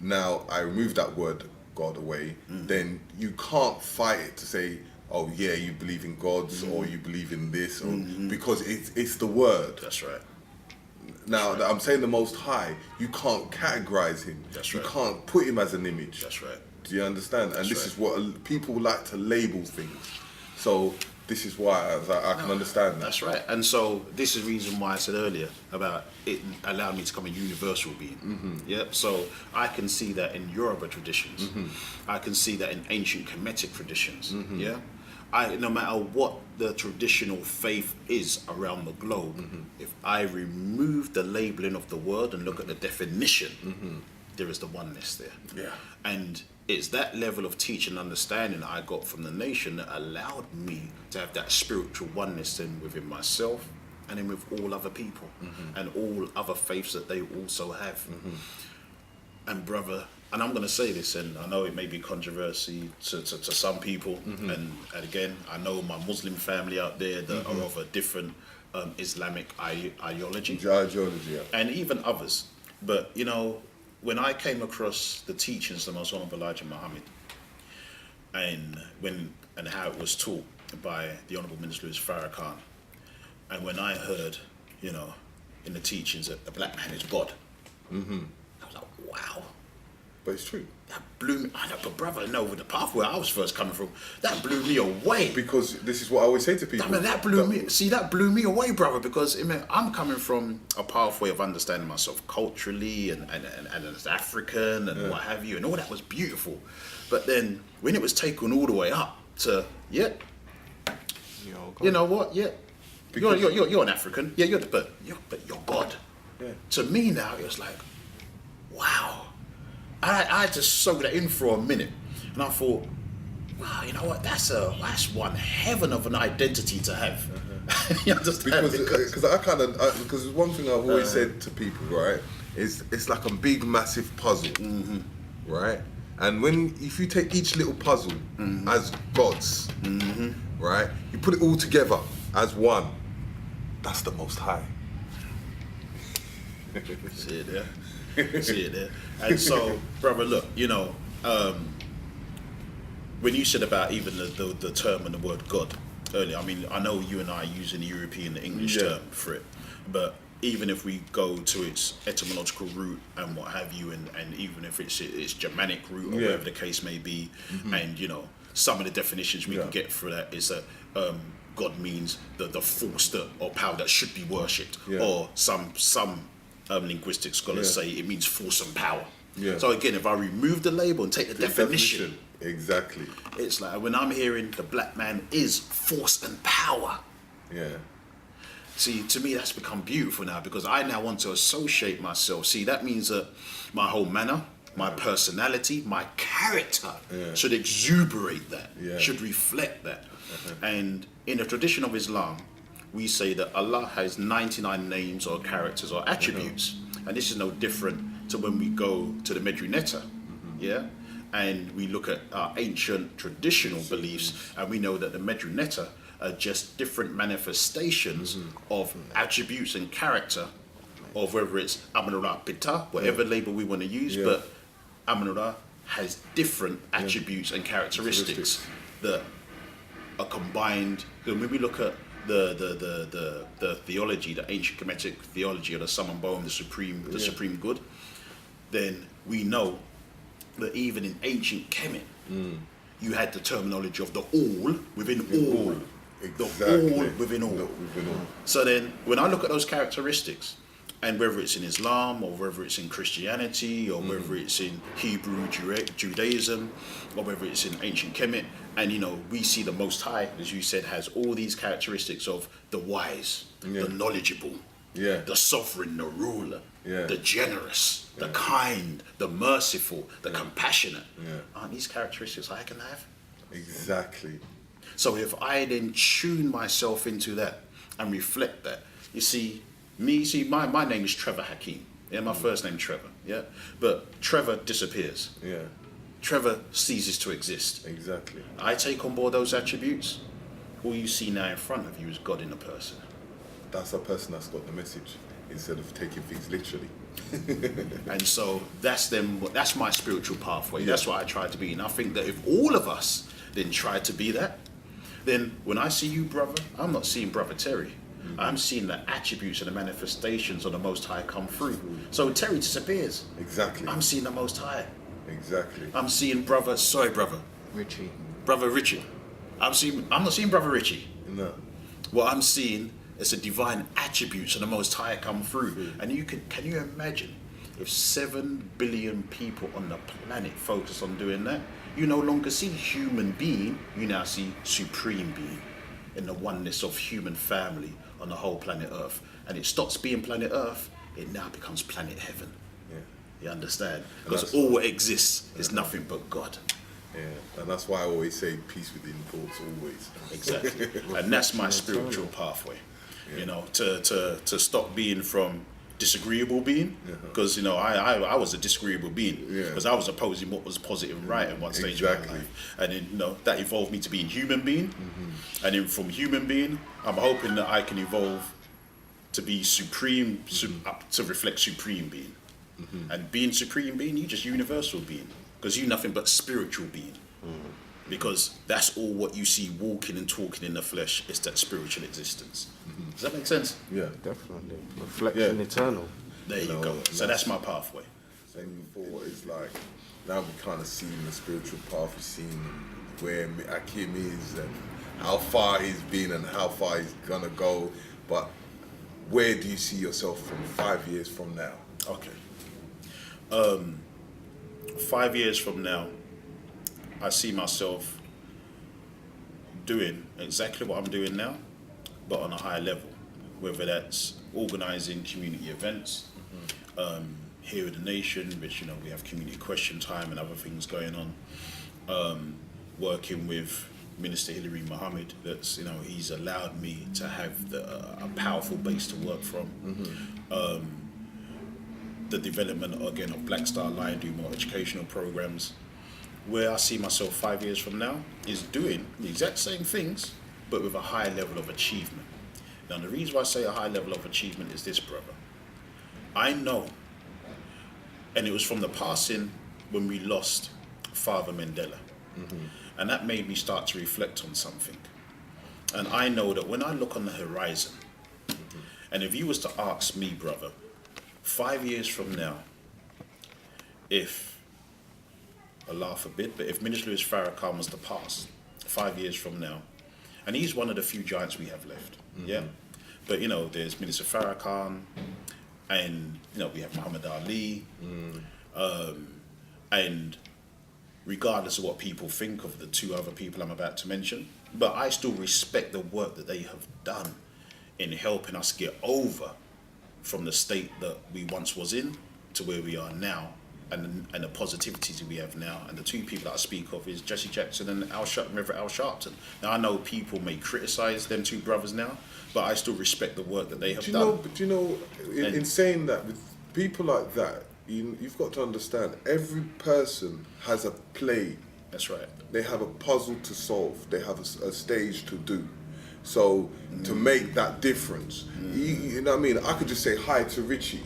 now I remove that word God away, then you can't fight it to say, oh yeah, you believe in gods or you believe in this, or because it's the word. That's right. Now that I'm saying the Most High, you can't categorize him. That's you right. can't put him as an image. That's right. Do you understand? And That's this right. is what people like to label things. So this is why I can understand that. That's right. And so this is the reason why I said earlier about it allowed me to become a universal being. So I can see that in Yoruba traditions. I can see that in ancient Kemetic traditions. no matter what the traditional faith is around the globe, if I remove the labeling of the word and look at the definition, there is the oneness there. Yeah. And it's that level of teaching and understanding that I got from the nation that allowed me to have that spiritual oneness in within myself and then with all other people and all other faiths that they also have. And brother, and I'm going to say this, and I know it may be controversy to some people, and again, I know my Muslim family out there that are of a different Islamic ideology, Yeah. and even others. But, you know, when I came across the teachings of the Most Honorable Elijah Muhammad, and how it was taught by the Honorable Minister Louis Farrakhan, and when I heard, you know, in the teachings that the black man is God, I was like, wow. But it's true. That blew me. I know, but brother, no, with the path where I was first coming from, that blew me away. Because this is what I always say to people. I mean, that blew me away, brother. Because I mean, I'm coming from a pathway of understanding myself culturally and as African and what have you, and all that was beautiful. But then when it was taken all the way up to you know what, you're an African, but you're God. Yeah. To me now, it was like, wow. I had to soak that in for a minute, and I thought, wow, you know what? That's one heaven of an identity to have. You understand? Because one thing I've always said to people, right, is it's like a big, massive puzzle, right? And if you take each little puzzle as gods, right, you put it all together as one. That's the Most High. See it there. And so, brother, look, you know, when you said about even the term and the word God earlier, I mean, I know you and I are using the European, the English term for it, but even if we go to its etymological root and what have you, and even if it's Germanic root or whatever the case may be, and, you know, some of the definitions we can get for that is that God means the force or power that should be worshipped, or some linguistic scholars say it means force and power. Yeah. So again, if I remove the label and take the definition, exactly, it's like when I'm hearing the black man is force and power. Yeah. See, to me, that's become beautiful now because I now want to associate myself. See, that means that my whole manner, my personality, my character should exuberate that, should reflect that. And in the tradition of Islam, we say that Allah has 99 names or characters or attributes. And this is no different to when we go to the Medjugorje, and we look at our ancient traditional beliefs, and we know that the Medjugorje are just different manifestations of attributes and character, of whether it's Amanullah Pitta, whatever label we want to use, but Amanullah has different attributes and characteristics that are combined. When we look at the theology, the ancient Kemetic theology of the Summon Bohem, the supreme good, then we know that even in ancient Kemet, you had the terminology of the all within all. Exactly. The all within all. So then, when I look at those characteristics, and whether it's in Islam, or whether it's in Christianity, or whether it's in Hebrew Judaism, or whether it's in ancient Kemet, and you know, we see the Most High, as you said, has all these characteristics of the wise, the knowledgeable, the sovereign, the ruler, the generous, the kind, the merciful, the compassionate. Aren't these characteristics I can have? Exactly. So if I then tune myself into that and reflect that, you see, my name is Trevor Hakim. Yeah, my first name Trevor. Yeah, but Trevor disappears. Yeah. Trevor ceases to exist. Exactly. I take on board those attributes. All you see now in front of you is God in a person. That's a person that's got the message instead of taking things literally. And so that's my spiritual pathway. That's what I try to be. And I think that if all of us then try to be that, then when I see you, brother, I'm not seeing Brother Terry. I'm seeing the attributes and the manifestations of the Most High come through. So Terry disappears. Exactly. I'm seeing the Most High. Exactly. I'm seeing Brother Richie. I'm not seeing Brother Richie. No. What I'm seeing is the divine attributes of the Most High come through. And can you imagine if 7 billion people on the planet focus on doing that? you no longer see human being, you now see supreme being in the oneness of human family on the whole planet Earth. And it stops being planet Earth, it now becomes planet heaven. Yeah. You understand? Because all what exists is nothing but God. Yeah, and that's why I always say peace within thoughts always. Exactly. And that's my spiritual pathway. You know, to stop being from disagreeable being, because you know I was a disagreeable being because I was opposing what was positive and right at one stage of my life, and then, you know, that evolved me to being human being, and then from human being I'm hoping that I can evolve to be supreme, to reflect supreme being, and being supreme being, you just universal being, because you nothing but spiritual being. Because that's all what you see walking and talking in the flesh is that spiritual existence. Does that make sense? Yeah, Definitely. Reflection eternal. There you go. So that's my pathway. Same thought is like, now we kind of seen the spiritual path, we've seen where Hakim is and how far he's been and how far he's gonna go. But where do you see yourself from 5 years from now? Okay. 5 years from now, I see myself doing exactly what I'm doing now, but on a higher level, whether that's organising community events here in the nation, which, you know, we have community question time and other things going on, working with Minister Hilary Mohammed, that's, you know, he's allowed me to have a powerful base to work from. The development again of Black Star Line, do more educational programs. Where I see myself 5 years from now is doing the exact same things, but with a high level of achievement. Now, the reason why I say a high level of achievement is this, brother. I know, and it was from the passing when we lost Father Mandela, and that made me start to reflect on something. And I know that when I look on the horizon, and if you was to ask me, brother, 5 years from now, if Allah forbid, but if Minister Louis Farrakhan was to pass 5 years from now, and he's one of the few giants we have left, but you know, there's Minister Farrakhan, and you know, we have Muhammad Ali, and regardless of what people think of the two other people I'm about to mention, but I still respect the work that they have done in helping us get over from the state that we once was in to where we are now, and the positivities that we have now. And the two people that I speak of is Jesse Jackson and Reverend Al Sharpton. Now, I know people may criticise them two brothers now, but I still respect the work that they have done. But you know, in saying that, with people like that, you've got to understand, every person has a play. That's right. They have a puzzle to solve. They have a stage to do. So to make that difference, you know what I mean? I could just say hi to Richie,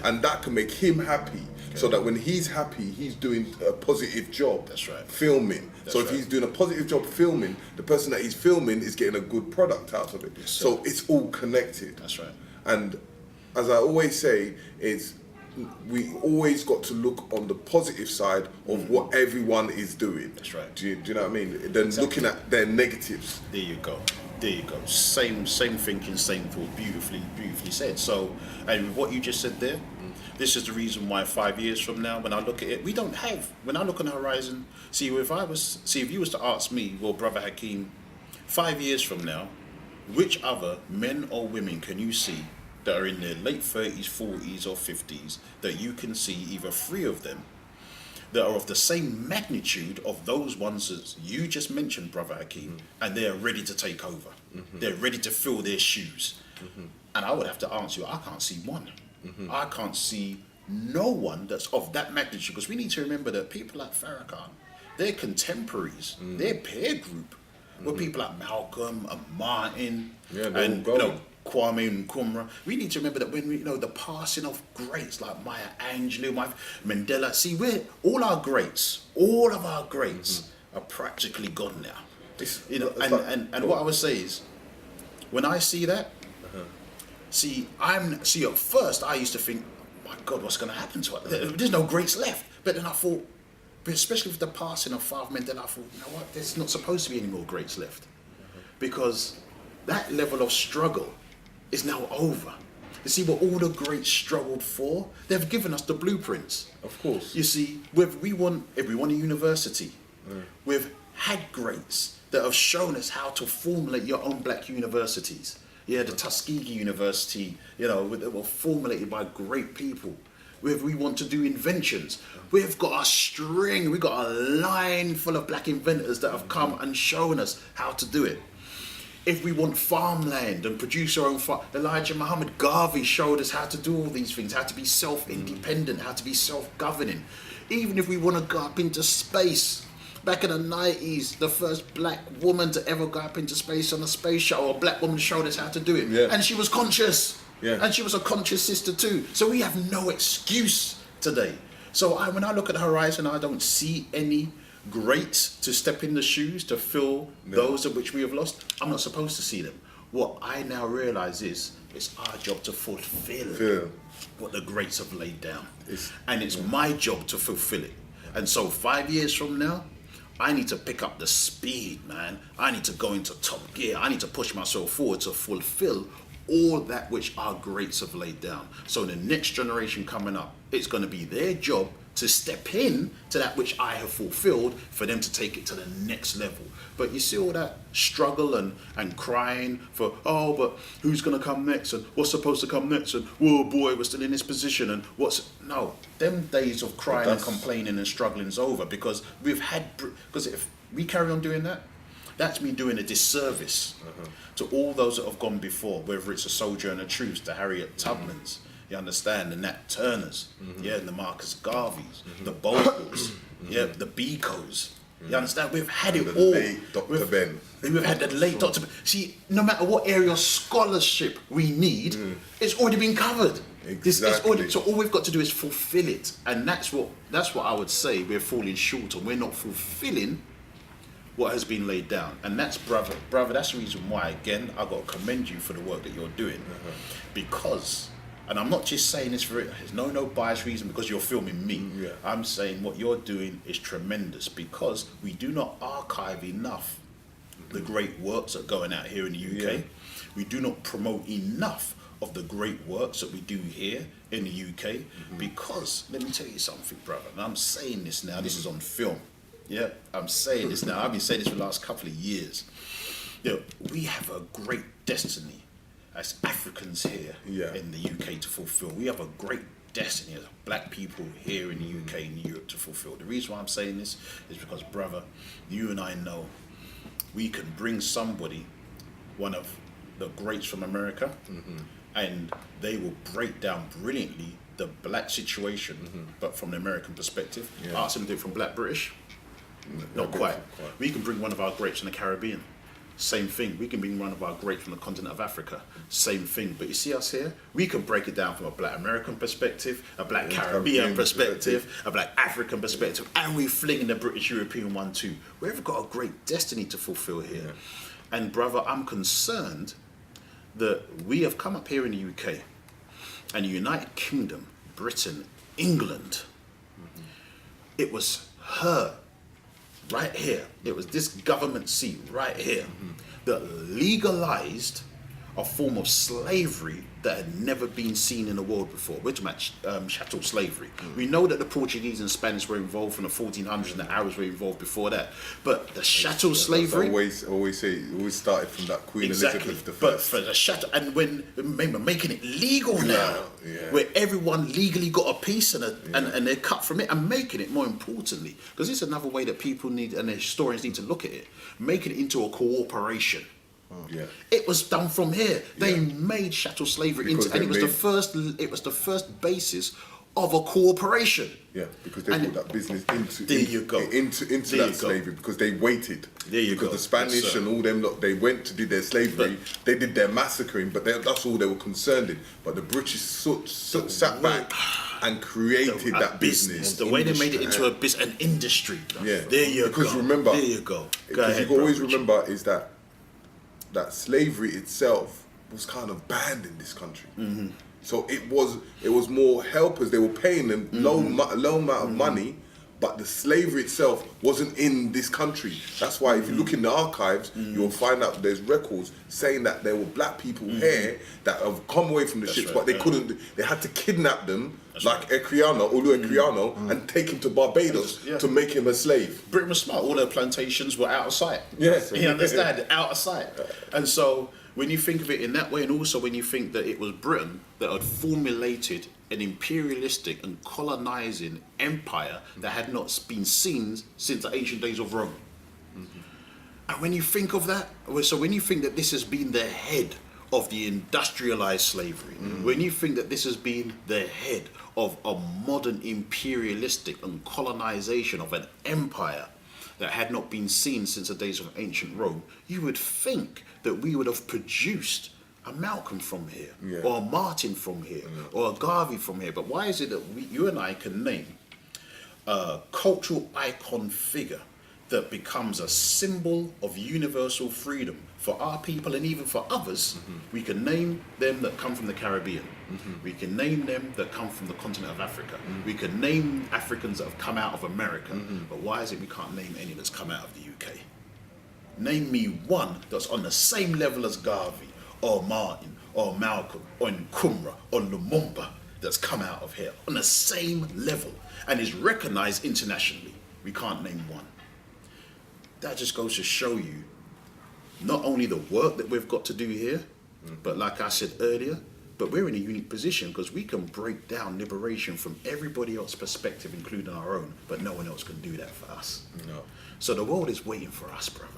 and that can make him happy. So that when he's happy, he's doing a positive job. That's right. Filming. That's so if right. he's doing a positive job filming, the person that he's filming is getting a good product out of it. Yes, sir. So it's all connected. That's right. And as I always say, we always got to look on the positive side of what everyone is doing. That's right. Do you know what I mean? Then looking at their negatives. There you go. There you go. Same thinking, same thought. Beautifully said. So, and with what you just said there, this is the reason why 5 years from now, when I look at it, when I look on the horizon, if you was to ask me, well, Brother Hakim, 5 years from now, which other men or women can you see that are in their late 30s, 40s or 50s that you can see either three of them that are of the same magnitude of those ones that you just mentioned, Brother Hakim, and they're ready to take over. They're ready to fill their shoes. And I would have to answer you, I can't see one. I can't see no one that's of that magnitude, because we need to remember that people like Farrakhan, their contemporaries, their peer group, were people like Malcolm and Martin and Kwame Nkrumah. We need to remember that when the passing of greats like Maya Angelou, Mandela, all of our greats are practically gone now. And what I would say is, when I see that, at first I used to think, my God, what's going to happen to us? There's no greats left. But then I thought, especially with the passing of Father Mandela, I thought, you know what, there's not supposed to be any more greats left. Because that level of struggle is now over. You see, what all the greats struggled for, they've given us the blueprints. Of course. You see, whether we want everyone a university, We've had greats that have shown us how to formulate your own black universities. Yeah, the Tuskegee University, you know, that were formulated by great people. If we want to do inventions, we've got a string, we've got a line full of black inventors that have come and shown us how to do it. If we want farmland and produce our own farm, Elijah Muhammad Garvey showed us how to do all these things, how to be self-independent, how to be self-governing. Even if we want to go up into space, back in the 90s, the first black woman to ever go up into space on a space shuttle, a black woman showed us how to do it. And she was conscious. And she was a conscious sister too. So we have no excuse today. So when I look at the horizon, I don't see any greats to step in the shoes to fill those of which we have lost. I'm not supposed to see them. What I now realize is it's our job to fulfill what the greats have laid down. And it's my job to fulfill it. And so 5 years from now, I need to pick up the speed, man. I need to go into top gear. I need to push myself forward to fulfill all that which our greats have laid down. So the next generation coming up, it's going to be their job to step in to that which I have fulfilled for them to take it to the next level. But you see all that struggle and crying for, oh, but who's going to come next? And what's supposed to come next? And, whoa, boy, we're still in this position. And no, them days of crying and complaining and struggling is over, because because if we carry on doing that, that's me doing a disservice to all those that have gone before, whether it's a Sojourner Truth, the Harriet Tubmans, you understand, the Nat Turners, and the Marcus Garveys, the Bobles, the Bicos. You understand? We've had it all. Late Dr. Ben. We've had the late Dr. Ben. See, no matter what area of scholarship we need, it's already been covered. Exactly. So all we've got to do is fulfill it, and that's what I would say we're falling short on. We're not fulfilling what has been laid down, and that's brother. That's the reason why, again, I got to commend you for the work that you're doing, because. And I'm not just saying this for it. There's no biased reason because you're filming me. I'm saying what you're doing is tremendous, because we do not archive enough the great works that are going out here in the UK. We do not promote enough of the great works that we do here in the UK, because let me tell you something, brother. And I'm saying this now. This is on film. I'm saying this now. I've been saying this for the last couple of years. We have a great destiny as Africans here in the UK to fulfill. We have a great destiny as black people here in the UK and Europe to fulfill. The reason why I'm saying this is because, brother, you and I know we can bring somebody, one of the greats from America, and they will break down brilliantly the black situation, but from the American perspective. Ask them to do it from black British. Not quite. We can bring one of our greats from the Caribbean. Same thing. We can bring one of our greats from the continent of Africa. Same thing. But you see us here, we can break it down from a black American perspective, a black Caribbean perspective, a black African perspective, and we fling in the British European one too. We've got a great destiny to fulfill here. And brother, I'm concerned that we have come up here in the UK and the United Kingdom, Britain, England, it was her right here. It was this government seat right here that legalized a form of slavery that had never been seen in the world before. We're talking about chattel slavery. We know that the Portuguese and Spanish were involved from the 1400s, and the Arabs were involved before that. But the chattel slavery... I always say, it always started from that Queen Elizabeth I. But for the chattel, and when making it legal now, where everyone legally got a piece and they're cut from it, and making it, more importantly, because it's another way that people need, and the historians need to look at it, making it into a cooperation. It was done from here. They made chattel slavery into, and it was the first basis of a cooperation. Because they brought that business into that slavery, because they waited. Because the Spanish and all them lot, they went to do their slavery, they did their massacring, but that's all they were concerned in. But the British sat back and created that business. The way they made it into an industry. There you go. Because remember, there you go. Because you always remember is that slavery itself was kind of banned in this country. So it was more helpers. They were paying them low amount of money, but the slavery itself wasn't in this country. That's why if you look in the archives, you'll find out there's records saying that there were black people here that have come away from the ships, right, but they yeah. couldn't. They had to kidnap them, like right. Olu Equiano, and take him to Barbados to make him a slave. Britain was smart. All their plantations were out of sight. Yes. You understand? Out of sight. And so when you think of it in that way, and also when you think that it was Britain that had formulated an imperialistic and colonizing empire that had not been seen since the ancient days of Rome. And when you think of that, so when you think that this has been the head of the industrialized slavery, when you think that this has been the head of a modern imperialistic and colonization of an empire that had not been seen since the days of ancient Rome, you would think that we would have produced a Malcolm from here, or a Martin from here, or a Garvey from here. But why is it that you and I can name a cultural icon figure that becomes a symbol of universal freedom for our people and even for others? We can name them that come from the Caribbean. We can name them that come from the continent of Africa. We can name Africans that have come out of America. But why is it we can't name any that's come out of the UK? Name me one that's on the same level as Garvey, or Martin, or Malcolm, or Nkrumah, or Lumumba that's come out of here on the same level and is recognized internationally. We can't name one. That just goes to show you not only the work that we've got to do here, but like I said earlier, but we're in a unique position because we can break down liberation from everybody else's perspective, including our own, but no one else can do that for us. No. So the world is waiting for us, brother.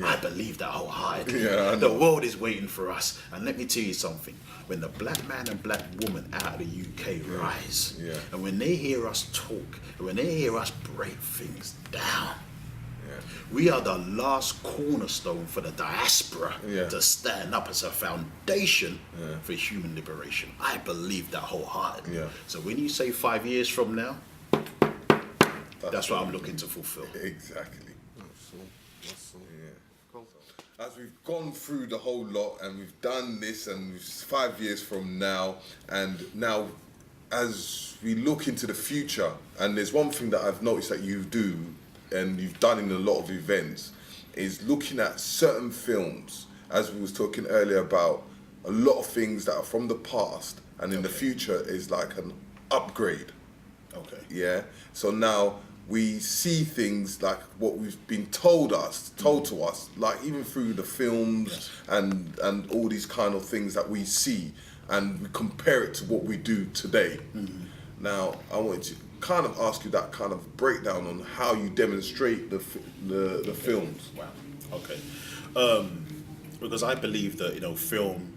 I believe that wholeheartedly. The world is waiting for us. And let me tell you something. When the black man and black woman out of the UK rise, and when they hear us talk, and when they hear us break things down, we are the last cornerstone for the diaspora to stand up as a foundation for human liberation. I believe that wholeheartedly. So when you say 5 years from now, that's what I'm looking to fulfill. Exactly. As we've gone through the whole lot and we've done this and 5 years from now, and now as we look into the future, and there's one thing that I've noticed that you do and you've done in a lot of events, is looking at certain films, as we was talking earlier about a lot of things that are from the past and in the future is like an upgrade. So now we see things like what we've been told to us, like even through the films and all these kind of things that we see, and we compare it to what we do today. Now, I want to kind of ask you that kind of breakdown on how you demonstrate the films. Wow. Okay. Because I believe that film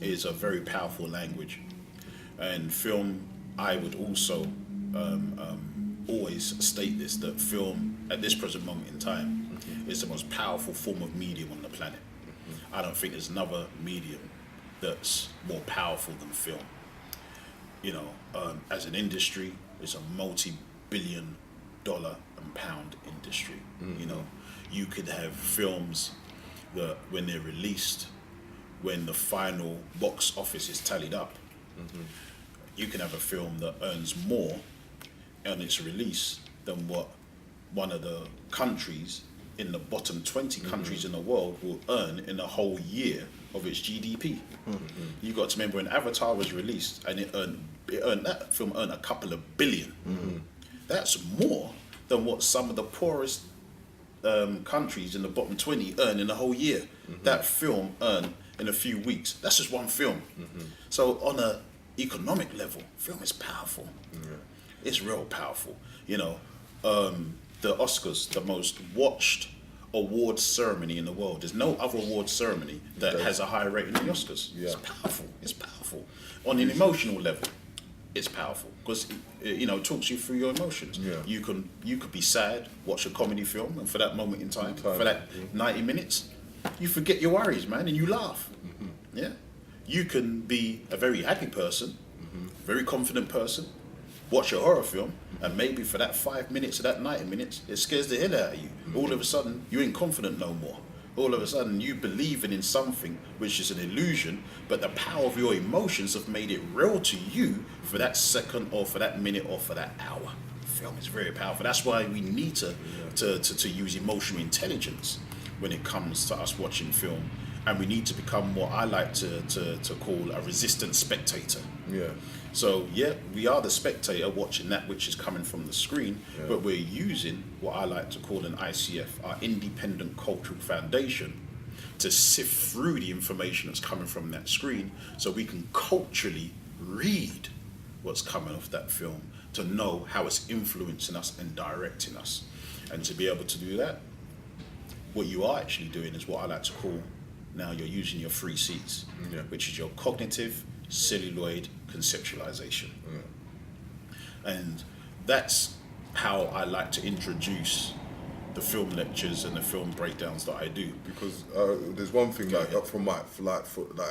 is a very powerful language, and film, I would also always state this, that film at this present moment in time is the most powerful form of medium on the planet. I don't think there's another medium that's more powerful than film. As an industry, it's a multi-billion-dollar and pound industry. You could have films that when they're released, when the final box office is tallied up, you can have a film that earns more on its release than what one of the countries in the bottom 20 countries in the world will earn in a whole year of its GDP. You got to remember when Avatar was released and that film earned a couple of billion. That's more than what some of the poorest countries in the bottom 20 earn in a whole year. That film earned in a few weeks. That's just one film. So on a economic level, film is powerful. It's real powerful. The Oscars, the most watched award ceremony in the world. There's no other award ceremony that has a higher rating than the Oscars. It's powerful. It's powerful. On an emotional level, it's powerful because it talks you through your emotions. You could be sad, watch a comedy film, and for that moment in time, for that 90 minutes, you forget your worries, man, and you laugh. You can be a very happy person, very confident person, watch a horror film, and maybe for that 5 minutes or that 90 minutes, it scares the hell out of you. All of a sudden, you ain't confident no more. All of a sudden, you believing in something which is an illusion, but the power of your emotions have made it real to you for that second or for that minute or for that hour. Film is very powerful. That's why we need to use emotional intelligence when it comes to us watching film, and we need to become what I like to call a resistant spectator. Yeah. So yeah, we are the spectator watching that which is coming from the screen, but we're using what I like to call an ICF, our independent cultural foundation, to sift through the information that's coming from that screen, so we can culturally read what's coming off that film, to know how it's influencing us and directing us. And to be able to do that, what you are actually doing is what I like to call, now you're using your 3 C's, which is your cognitive, celluloid, conceptualization. And that's how I like to introduce the film lectures and the film breakdowns that I do. Because there's one thing, like from like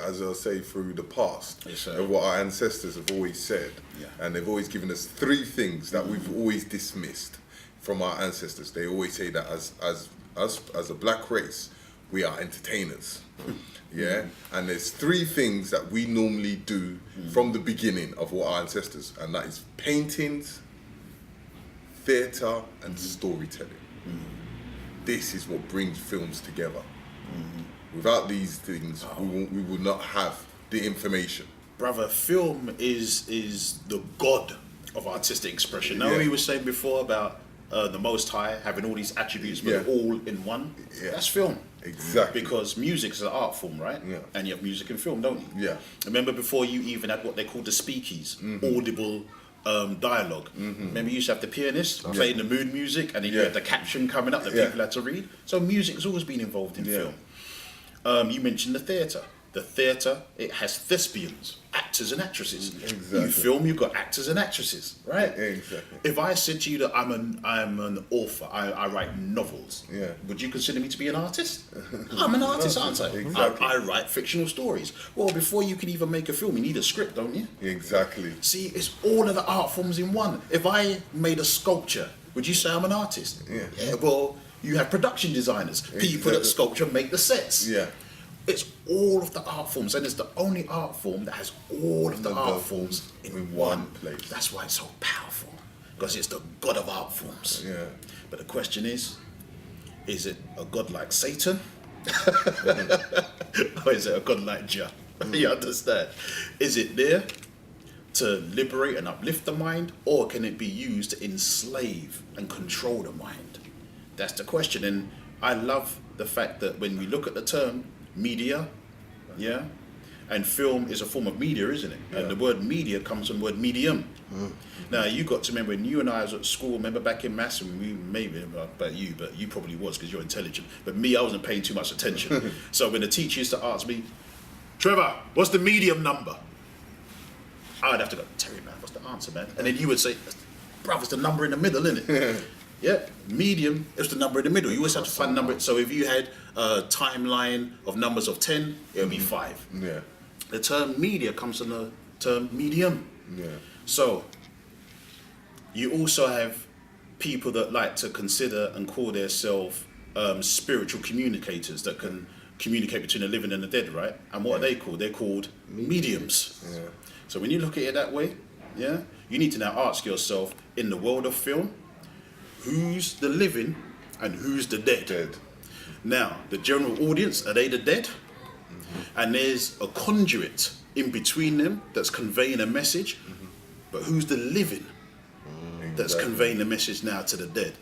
as I say, through the past, Yes, sir. and what our ancestors have always said, and they've always given us 3 things that we've always dismissed from our ancestors. They always say that as us as a black race, we are entertainers. And there's 3 things that we normally do from the beginning of what our ancestors, and that is paintings, theatre, and storytelling. This is what brings films together. Without these things, we will not have the information. Brother, film is the god of artistic expression. Now, we were saying before about the Most High having all these attributes, but all in one. That's film. Exactly. Because music is an art form, right? And you have music and film, don't you? Remember before you even had what they called the speakies, audible dialogue. Remember you used to have the pianist playing the mood music, and then you had the caption coming up that people had to read. So music has always been involved in film. You mentioned the theatre. The theatre, it has thespians, actors and actresses. You film, you've got actors and actresses, right? If I said to you that I'm an author, I write novels, would you consider me to be an artist? I'm an artist, aren't I? I write fictional stories. Well, before you can even make a film, you need a script, don't you? See, it's all of the art forms in one. If I made a sculpture, would you say I'm an artist? Well, you have production designers, people that sculpture make the sets. It's all of the art forms, and it's the only art form that has all of the art forms in one place. That's why it's so powerful, because it's the god of art forms. But the question is it a god like Satan? Or is it a god like Jah? You understand? Is it there to liberate and uplift the mind, or can it be used to enslave and control the mind? That's the question. And I love the fact that when we look at the term media, and film is a form of media, isn't it? And the word media comes from the word medium. Now, you got to remember when you and I was at school, remember back in maths, and we maybe about you, but you probably was because you're intelligent. But me, I wasn't paying too much attention. So when the teacher used to ask me, Trevor, what's the medium number? I'd have to go, Terry, man, what's the answer, man? And then you would say, bruv, it's the number in the middle, isn't it? Medium is the number in the middle. You always have to find a number. So if you had a timeline of numbers of 10, it would be 5. The term media comes from the term medium. So you also have people that like to consider and call themselves spiritual communicators that can communicate between the living and the dead, right? And what are they called? They're called mediums. So when you look at it that way, you need to now ask yourself, in the world of film, who's the living and who's the dead? Now, the general audience, are they the dead? And there's a conduit in between them that's conveying a message, but who's the living that's conveying the message now to the dead?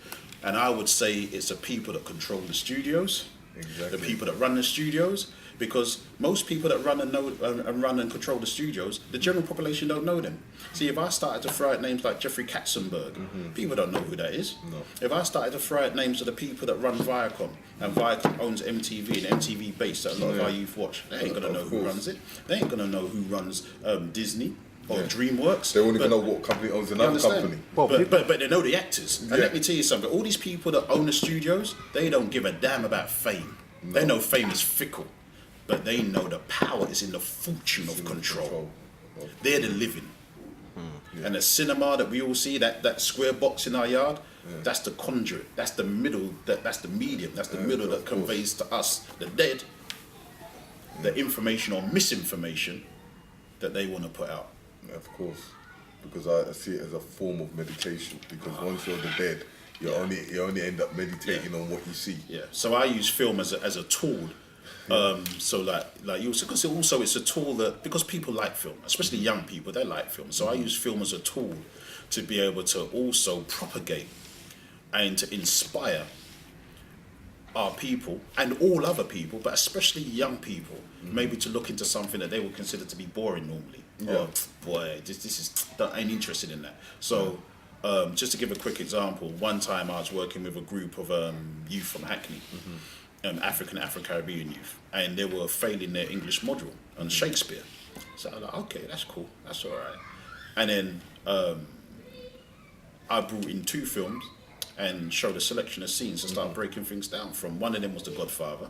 And I would say it's the people that control the studios, the people that run the studios, because most people that run and control the studios, the general population don't know them. See, if I started to throw out names like Jeffrey Katzenberg, people don't know who that is. If I started to throw out names of the people that run Viacom, and Viacom owns MTV, and MTV base that a lot of our youth watch, they ain't gonna know who runs it. They ain't gonna know who runs Disney or DreamWorks. They won't even know what company owns another company. But they know the actors. And let me tell you something, all these people that own the studios, they don't give a damn about fame. They know fame is fickle. But they know the power is in the fortune of control. They're the living. And the cinema that we all see, that square box in our yard, that's the conduit, that's the middle, that's the medium, that's the middle that conveys to us, the dead, the information or misinformation that they want to put out. Of course. because I see it as a form of meditation. Because once you're on the bed, you only end up meditating on what you see. Yeah. So I use film as a tool. So like you, because also it's a tool that, because people like film, especially young people, they like film. So I use film as a tool to be able to also propagate and to inspire our people and all other people, but especially young people, maybe to look into something that they would consider to be boring normally. Oh boy, this is, I ain't interested in that. So just to give a quick example, one time I was working with a group of youth from Hackney, African Afro-Caribbean youth, and they were failing their English module on Shakespeare. So I was like, okay, that's cool, that's all right. And then I brought in 2 films and showed a selection of scenes to start breaking things down from. One of them was The Godfather,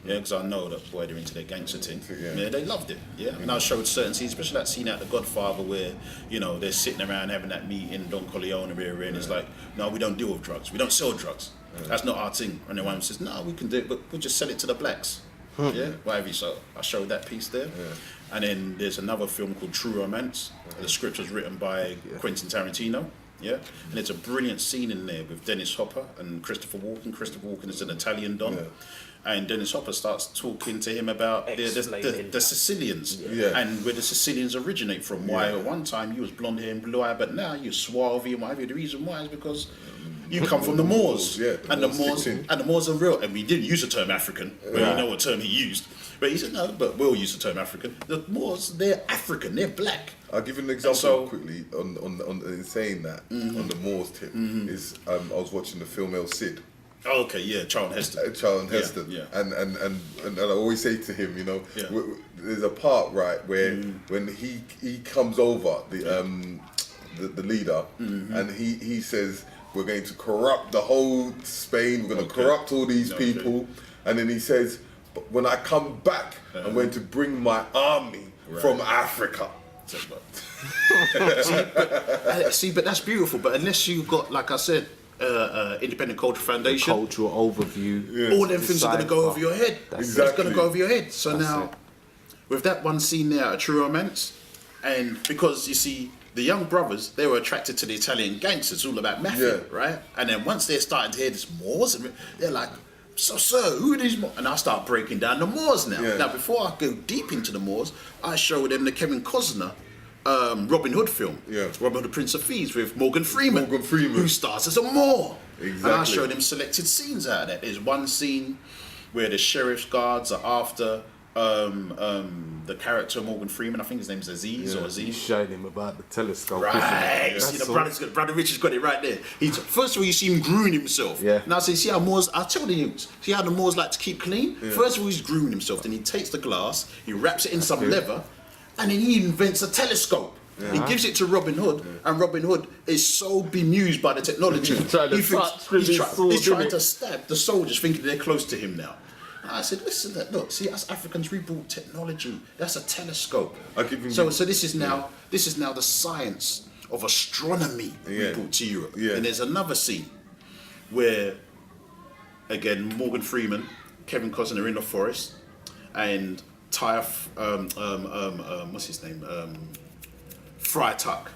because I know that, boy, they're into their gangster thing. Yeah, they loved it, And I showed certain scenes, especially that scene out The Godfather where, you know, they're sitting around having that meeting, Don Corleone and it's like, no, we don't deal with drugs, we don't sell drugs. That's not our thing. And then one says, no, we can do it, but we'll just sell it to the blacks. Whatever. So I showed that piece there. And then there's another film called True Romance. The script was written by Quentin Tarantino. And it's a brilliant scene in there with Dennis Hopper and Christopher Walken. Christopher Walken is an Italian Don. And Dennis Hopper starts talking to him about the Sicilians and where the Sicilians originate from. Why at one time you was blonde hair and blue eye, but now you're swarthy and whatever. The reason why is because you come from the Moors, and the Moors are real. And we didn't use the term African, but you know what term he used. But he said no, but we'll use the term African. The Moors, they're African, they're black. I'll give you an example quickly on in saying that on the Moors tip is I was watching the film El Cid. Oh, okay, yeah, Charlton Heston. Charlton Heston, and I always say to him, you know, there's a part where when he comes over the leader and he says, we're going to corrupt the whole Spain, we're going to corrupt all these people, and then he says, but when I come back, I'm going to bring my army from Africa. See, but that's beautiful. But unless you've got, like I said, Independent Culture Foundation, cultural overview, all them things are going to go over your head. It's going to go over your head. So now, with that one scene there, A True Romance, and because you see, the young brothers, they were attracted to the Italian gangsters, all about mafia, right? And then once they're starting to hear this Moors, they're like, so sir, who are these Moors? And I start breaking down the Moors now. Now, before I go deep into the Moors, I show them the Kevin Costner Robin Hood film, Robin Hood, the Prince of Thieves, with Morgan Freeman, who stars as a Moor. And I show them selected scenes out of that. There's one scene where the sheriff's guards are after the character Morgan Freeman. I think his name's Aziz or Aziz. You showed him about the telescope. Right. You see, the brother Richard's got it right there. First of all, you see him grooming himself. Now, I say, see how Moors, I tell the youths, see how the Moors like to keep clean? First of all, he's grooming himself. Then he takes the glass, he wraps it in some leather, and then he invents a telescope. He gives it to Robin Hood, and Robin Hood is so bemused by the technology. He's trying to stab the soldiers, thinking they're close to him now. And I said, listen, look, see, us Africans, we brought technology. That's a telescope. So this is now the science of astronomy we brought to Europe. And there's another scene where, again, Morgan Freeman, Kevin Costner are in the forest, and what's his name? Friar Tuck,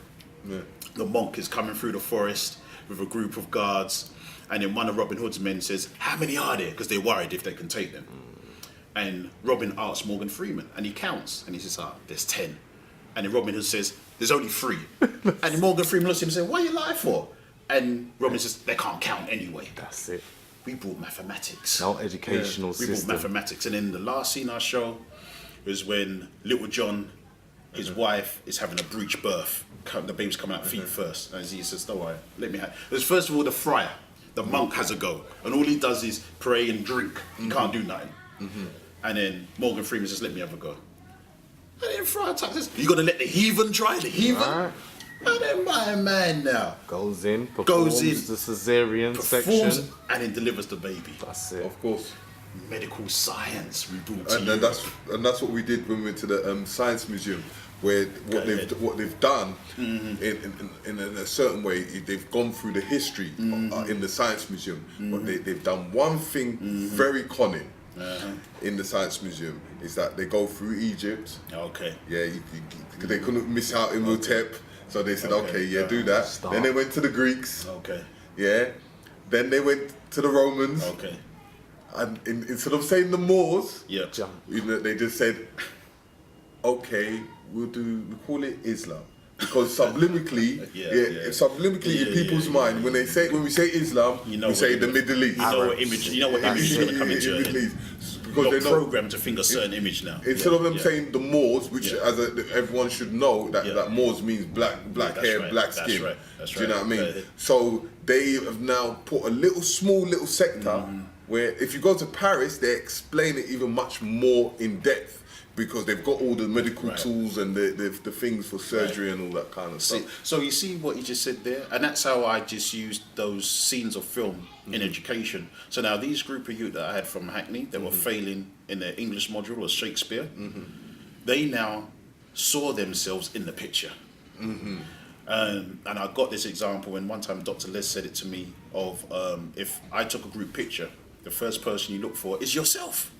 the monk, is coming through the forest with a group of guards, and then one of Robin Hood's men says, how many are there? Because they're worried if they can take them. And Robin asks Morgan Freeman, and he counts, and he says, there's 10. And then Robin Hood says, there's only 3. And then Morgan Freeman looks at him and says, what are you lying for? And Robin says, they can't count anyway. That's it. We brought mathematics. No educational system. We brought mathematics. And then the last scene I show was when Little John, his wife, is having a breech birth. The baby's coming out feet first. And he says, don't worry, let me have it. First of all, the friar, the monk, has a go. And all he does is pray and drink. He can't do nothing. And then Morgan Freeman says, let me have a go. And then Friar Tuck says, you got to let the heathen try, the heathen? And then my man now goes in, performs the cesarean section. And then delivers the baby. That's it. Of course. Medical science we brought to you. That's what we did when we went to the Science Museum, where what they've done in a certain way, they've gone through the history in the Science Museum, but they've done one thing very cunning in the Science Museum, is that they go through Egypt. Okay. Yeah, they couldn't miss out in Imhotep. So they said, okay, yeah, do that. Start. Then they went to the Greeks. Okay. Yeah. Then they went to the Romans. Okay. And instead of saying the Moors, Yeah. they just said, okay, we call it Islam. Because subliminally, subliminally in people's mind, when we say Islam, we say the Middle East. You know what image is going to come into your head. Because you're programmed to think a certain image now. Instead of them saying the Moors, which everyone should know that Moors means black hair, black skin. That's right. Do you know what I mean? So they have now put a small little sector where if you go to Paris, they explain it even much more in depth. Because they've got all the medical tools and the things for surgery and all that kind of stuff. So you see what you just said there? And that's how I just used those scenes of film in education. So now these group of youth that I had from Hackney, they were failing in their English module of Shakespeare. They now saw themselves in the picture. And I got this example when one time Dr. Les said it to me of if I took a group picture, the first person you look for is yourself.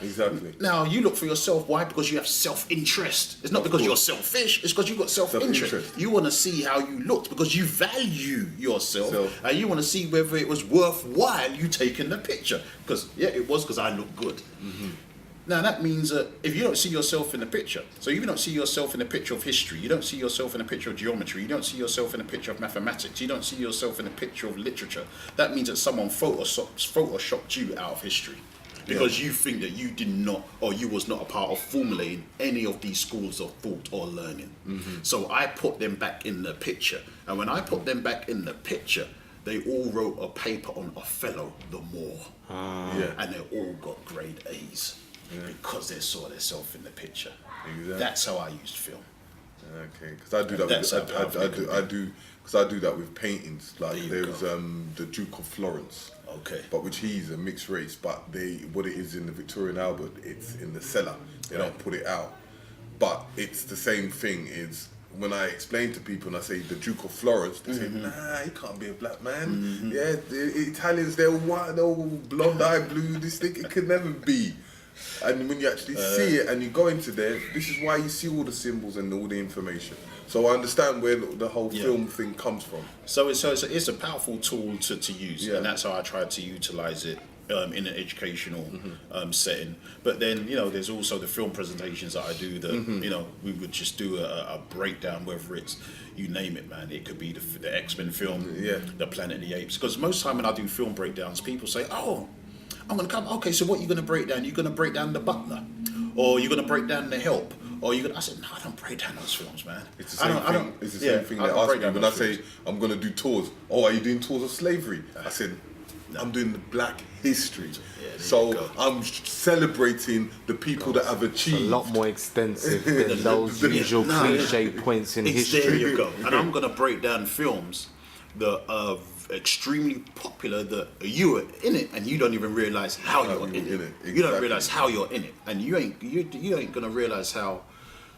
Exactly. Now you look for yourself. Why? Because you have self-interest. It's not because you're selfish. It's because you've got self-interest. You want to see how you looked because you value yourself, and you want to see whether it was worthwhile you taking the picture. Because it was because I look good. Now that means that if you don't see yourself in the picture, so you don't see yourself in a picture of history, you don't see yourself in a picture of geometry, you don't see yourself in a picture of mathematics, you don't see yourself in a picture of literature. That means that someone photoshopped you out of history. Because you think that you did not, or you was not a part of formulating any of these schools of thought or learning. So I put them back in the picture. And when I put them back in the picture, they all wrote a paper on Othello the Moor. And they all got grade A's because they saw themselves in the picture. Exactly. That's how I used film. Okay, because I do that. I do that with paintings. Like there's the Duke of Florence. Okay. But which he's a mixed race, but what it is in the Victorian Albert, it's in the cellar. They don't put it out. But it's the same thing. Is when I explain to people and I say the Duke of Florence, they say, nah, he can't be a black man. Yeah, the Italians, they're white, they're all blonde eye blue. This thing, it could never be. And when you actually see it and you go into there, this is why you see all the symbols and all the information. So I understand where the whole film thing comes from. So it's a powerful tool to use, and that's how I try to utilize it in an educational setting. But then there's also the film presentations that I do that we would just do a breakdown, whether it's you name it, man. It could be the X-Men film, the Planet of the Apes. Because most time when I do film breakdowns, people say, "Oh, I'm gonna come. Okay, so what are you gonna break down? You're gonna break down the Butler, or you're gonna break down the Help." I said, no, I don't break down those films, man. It's the same thing. It's the same thing they ask me when I say I'm going to do tours. Oh, are you doing tours of slavery? I said, I'm doing the black history. So I'm celebrating the people that have achieved. It's a lot more extensive than those usual cliche points in history. There you go. And I'm going to break down films that are extremely popular that you are in it and you don't even realize how you're in it. Exactly. You don't realize how you're in it, and you ain't gonna realize how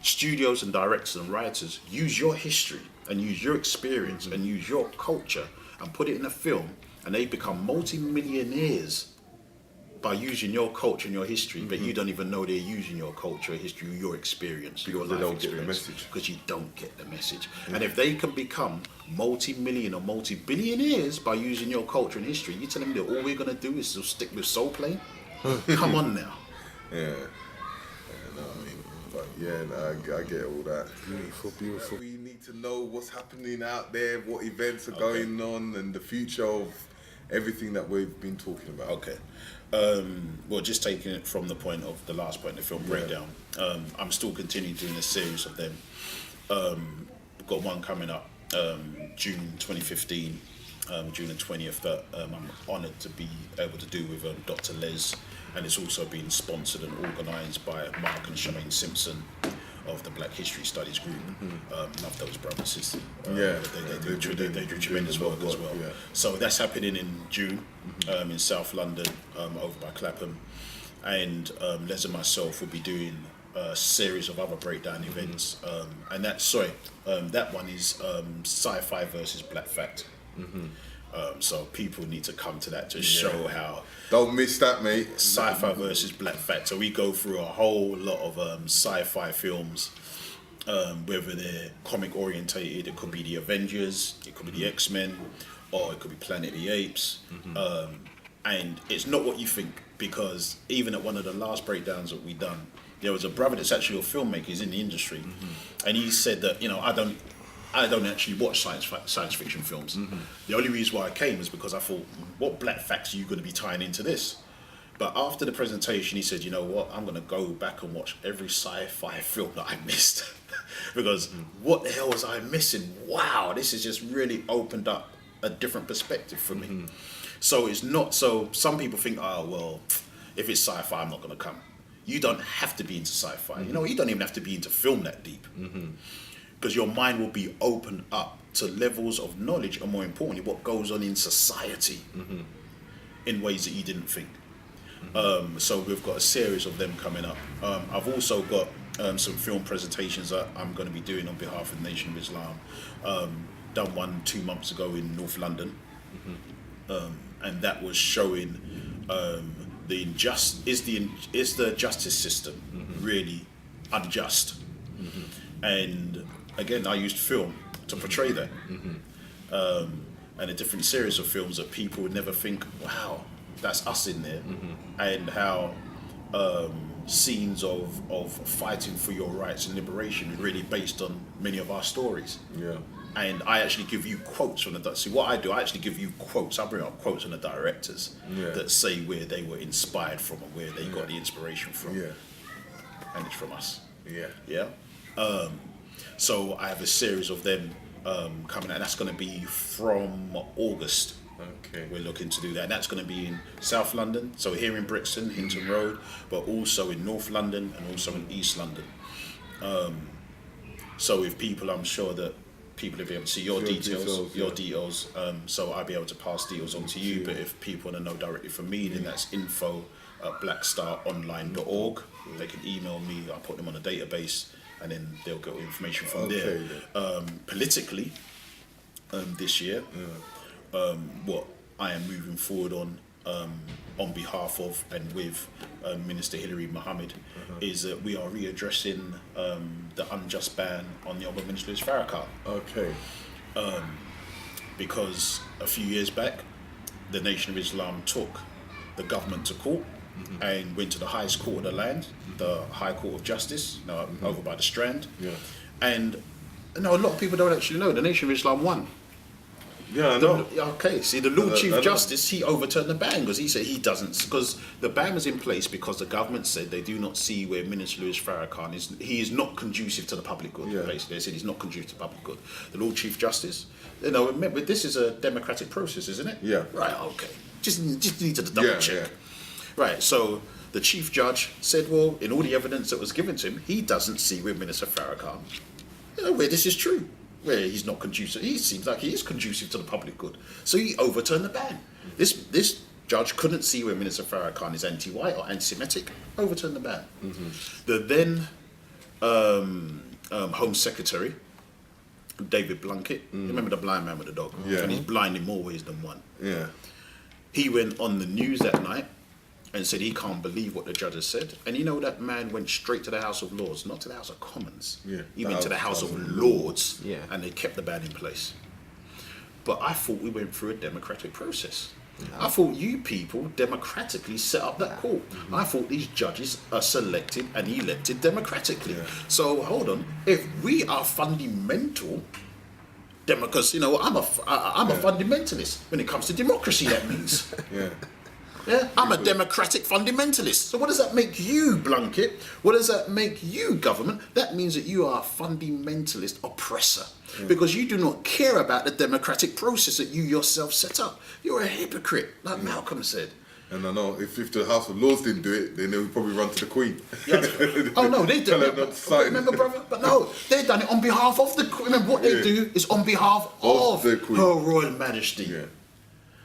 studios and directors and writers use your history and use your experience and use your culture and put it in a film, and they become multi-millionaires by using your culture and your history, but you don't even know they're using your culture, history, your experience, your life experience, because you don't get the message. And if they can become multi-million or multi-billionaires by using your culture and history, you telling me that all we're gonna do is to stick with soul playing? Come on now. I get all that. Beautiful. We need to know what's happening out there, what events are going on, and the future of everything that we've been talking about. Okay. Well, just taking it from the point of the last point, the film breakdown. I'm still continuing doing a series of them. We've got one coming up, June 2015, June the 20th, that I'm honoured to be able to do with Dr. Les, and it's also been sponsored and organised by Mark and Charmaine Simpson of the Black History Studies group. Love those brothers, sisters. They do tremendous work as well. So that's happening in June in South London, over by Clapham, and Les and myself will be doing a series of other breakdown events, and that one is sci-fi versus black fact. So people need to come to that to show how. Don't miss that, mate. Sci-fi versus black fact. So we go through a whole lot of sci-fi films whether they're comic orientated, it could be the Avengers, it could be the X-Men, or it could be Planet of the Apes. And it's not what you think, because even at one of the last breakdowns that we done, there was a brother that's actually a filmmaker, he's in the industry, and he said that, you know, I don't actually watch science fiction films. The only reason why I came is because I thought, what black facts are you going to be tying into this? But after the presentation, he said, you know what, I'm going to go back and watch every sci-fi film that I missed. Because what the hell was I missing? Wow, this has just really opened up a different perspective for me. So it's not, so some people think, oh, well, if it's sci-fi, I'm not going to come. You don't have to be into sci-fi. You know, you don't even have to be into film that deep. Because your mind will be opened up to levels of knowledge, and more importantly, what goes on in society in ways that you didn't think. So we've got a series of them coming up. I've also got some film presentations that I'm going to be doing on behalf of the Nation of Islam. Done one 2 months ago in North London, and that was showing the the justice system really unjust? And again, I used film to portray that, and a different series of films that people would never think, wow, that's us in there, and how scenes of fighting for your rights and liberation is really based on many of our stories. Yeah. And I actually give you quotes from the. See, what I do, I actually give you quotes. I bring up quotes from the directors that say where they were inspired from and where they got the inspiration from. Yeah. And it's from us. Yeah. Yeah. So I have a series of them coming out. That's going to be from August. Okay. We're looking to do that. And that's going to be in South London, so here in Brixton, Hinton Road, but also in North London and also in East London. So if people, I'm sure that people will be able to see your details. So I'll be able to pass details on to you. But if people want to know directly from me, then that's info@blackstaronline.org. They can email me. I'll put them on a database, and then they'll get information from there. Politically, this year, what I am moving forward on behalf of and with Minister Hilary Mohammed is that we are readdressing the unjust ban on the Honourable Minister Farrakhan. Okay. Because a few years back, the Nation of Islam took the government to court and went to the highest court of the land, the High Court of Justice, over by the Strand. Yeah. And a lot of people don't actually know the Nation of Islam won. Yeah, I know. See, the Lord Chief Justice, he overturned the ban because he said he doesn't, because the ban was in place because the government said they do not see where Minister Louis Farrakhan is. He is not conducive to the public good. Basically, they said he's not conducive to the public good. The Lord Chief Justice, remember this is a democratic process, isn't it? Yeah. Right. Okay. Just need to double check. Yeah. Right. So the Chief Judge said, well, in all the evidence that was given to him, he doesn't see where Minister Farrakhan, where this is true. Where he's not conducive, he seems like he is conducive to the public good. So he overturned the ban. This judge couldn't see where Minister Farrakhan is anti-white or anti-Semitic, overturned the ban. The then Home Secretary, David Blunkett, remember the blind man with the dog? Yeah. And he's blind in more ways than one. Yeah. He went on the news that night and said he can't believe what the judge has said. And that man went straight to the House of Lords, not to the House of Commons. Yeah. He went to the House of Lords, and they kept the ban in place. But I thought we went through a democratic process. I thought you people democratically set up that court. I thought these judges are selected and elected democratically. So hold on, if we are fundamental, because I'm a fundamentalist when it comes to democracy. That means. Yeah, I'm a democratic fundamentalist. So what does that make you, Blunkett? What does that make you, government? That means that you are a fundamentalist oppressor because you do not care about the democratic process that you yourself set up. You're a hypocrite, like Malcolm said. And I know if the House of Lords didn't do it, then they would probably run to the Queen. Oh no, they did. Remember, brother? But no, they've done it on behalf of the Queen. Remember, what they do is on behalf of the Queen. Her Royal Majesty. Yeah.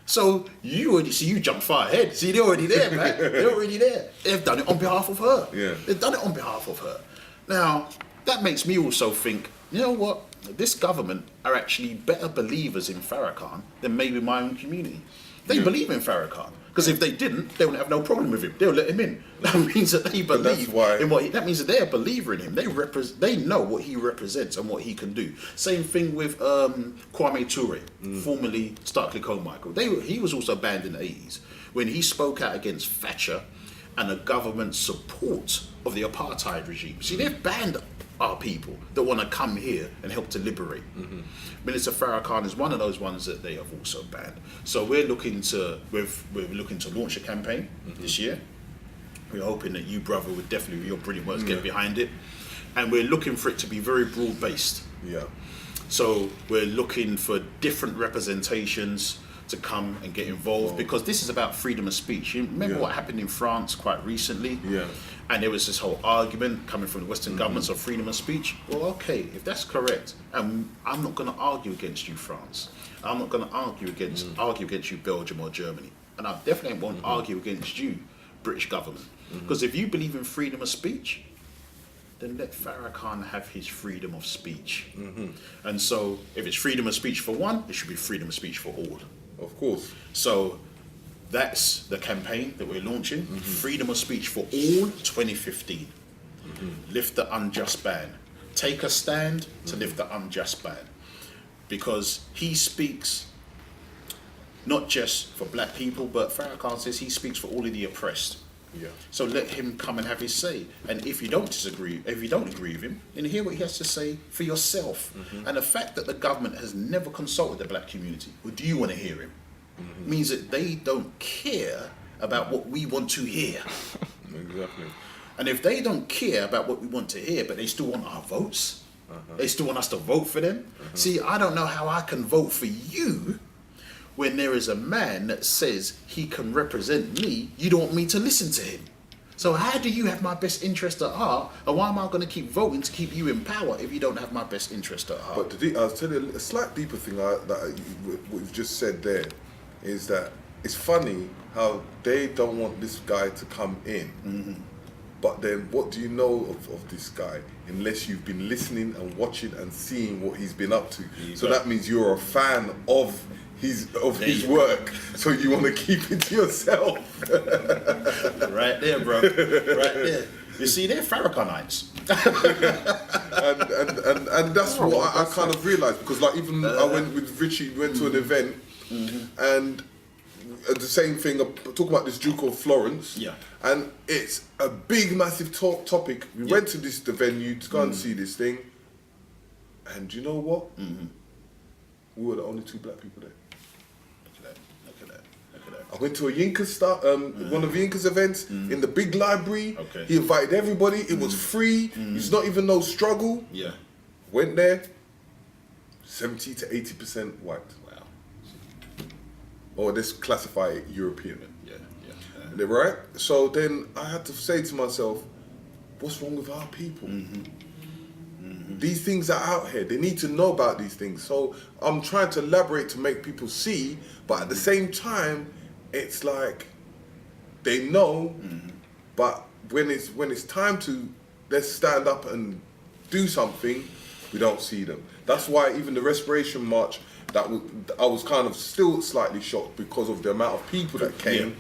So you jumped far ahead. See, they're already there, man. They're already there. They've done it on behalf of her. Yeah. They've done it on behalf of her. Now, that makes me also think, you know what? This government are actually better believers in Farrakhan than maybe my own community. They believe in Farrakhan. Because if they didn't, they wouldn't have no problem with him. They'll let him in. That means that they believe in what that means that they're a believer in him. They know what he represents and what he can do. Same thing with Kwame Ture, formerly Starkly Carmichael. He was also banned in the 80s when he spoke out against Thatcher and the government's support of the apartheid regime. See, they've banned our people that want to come here and help to liberate. Minister Farrakhan is one of those ones that they have also banned. So we're looking to launch a campaign this year. We're hoping that you, brother, would definitely, with your brilliant works, get behind it. And we're looking for it to be very broad based. Yeah. So we're looking for different representations to come and get involved, because this is about freedom of speech. You remember what happened in France quite recently? Yeah. And there was this whole argument coming from the Western governments of freedom of speech. Well, okay, if that's correct, I'm not going to argue against you, France. I'm not going to argue against you, Belgium or Germany. And I definitely won't argue against you, British government. Because if you believe in freedom of speech, then let Farrakhan have his freedom of speech. And so if it's freedom of speech for one, it should be freedom of speech for all. Of course. So that's the campaign that we're launching. Freedom of speech for all 2015. Lift the unjust ban. Take a stand to lift the unjust ban. Because he speaks not just for black people, but Farrakhan says he speaks for all of the oppressed. Yeah. So let him come and have his say. And if you don't agree with him, then hear what he has to say for yourself. And the fact that the government has never consulted the black community, or do you want to hear him, means that they don't care about what we want to hear. Exactly. And if they don't care about what we want to hear, but they still want our votes, they still want us to vote for them. See, I don't know how I can vote for you when there is a man that says he can represent me. You don't want me to listen to him. So how do you have my best interest at heart, and why am I going to keep voting to keep you in power if you don't have my best interest at heart? But I'll tell you a slight deeper thing what you've just said there is that it's funny how they don't want this guy to come in. But then what do you know of this guy unless you've been listening and watching and seeing what he's been up to? So that means you're a fan of his work, so you want to keep it to yourself. Right there, bro. Right there. You see, they're Farrakhanites. and that's what I kind of realised, because like even I went with Richie, we went to an event, and the same thing, talking about this Duke of Florence, and it's a big, massive topic. We went to the venue to go and see this thing, and you know what? We were the only two black people there. I went to a Yinkers one of the Yinkers events in the big library. He invited everybody. It was free. It's not even no struggle. Went there. 70 to 80% white. Wow. Or let's classify it European. Right? So then I had to say to myself, what's wrong with our people? These things are out here. They need to know about these things. So I'm trying to elaborate to make people see, but at the same time, it's like they know, but when it's time to let's stand up and do something, we don't see them. That's why even the Respiration March, I was kind of still slightly shocked because of the amount of people that came.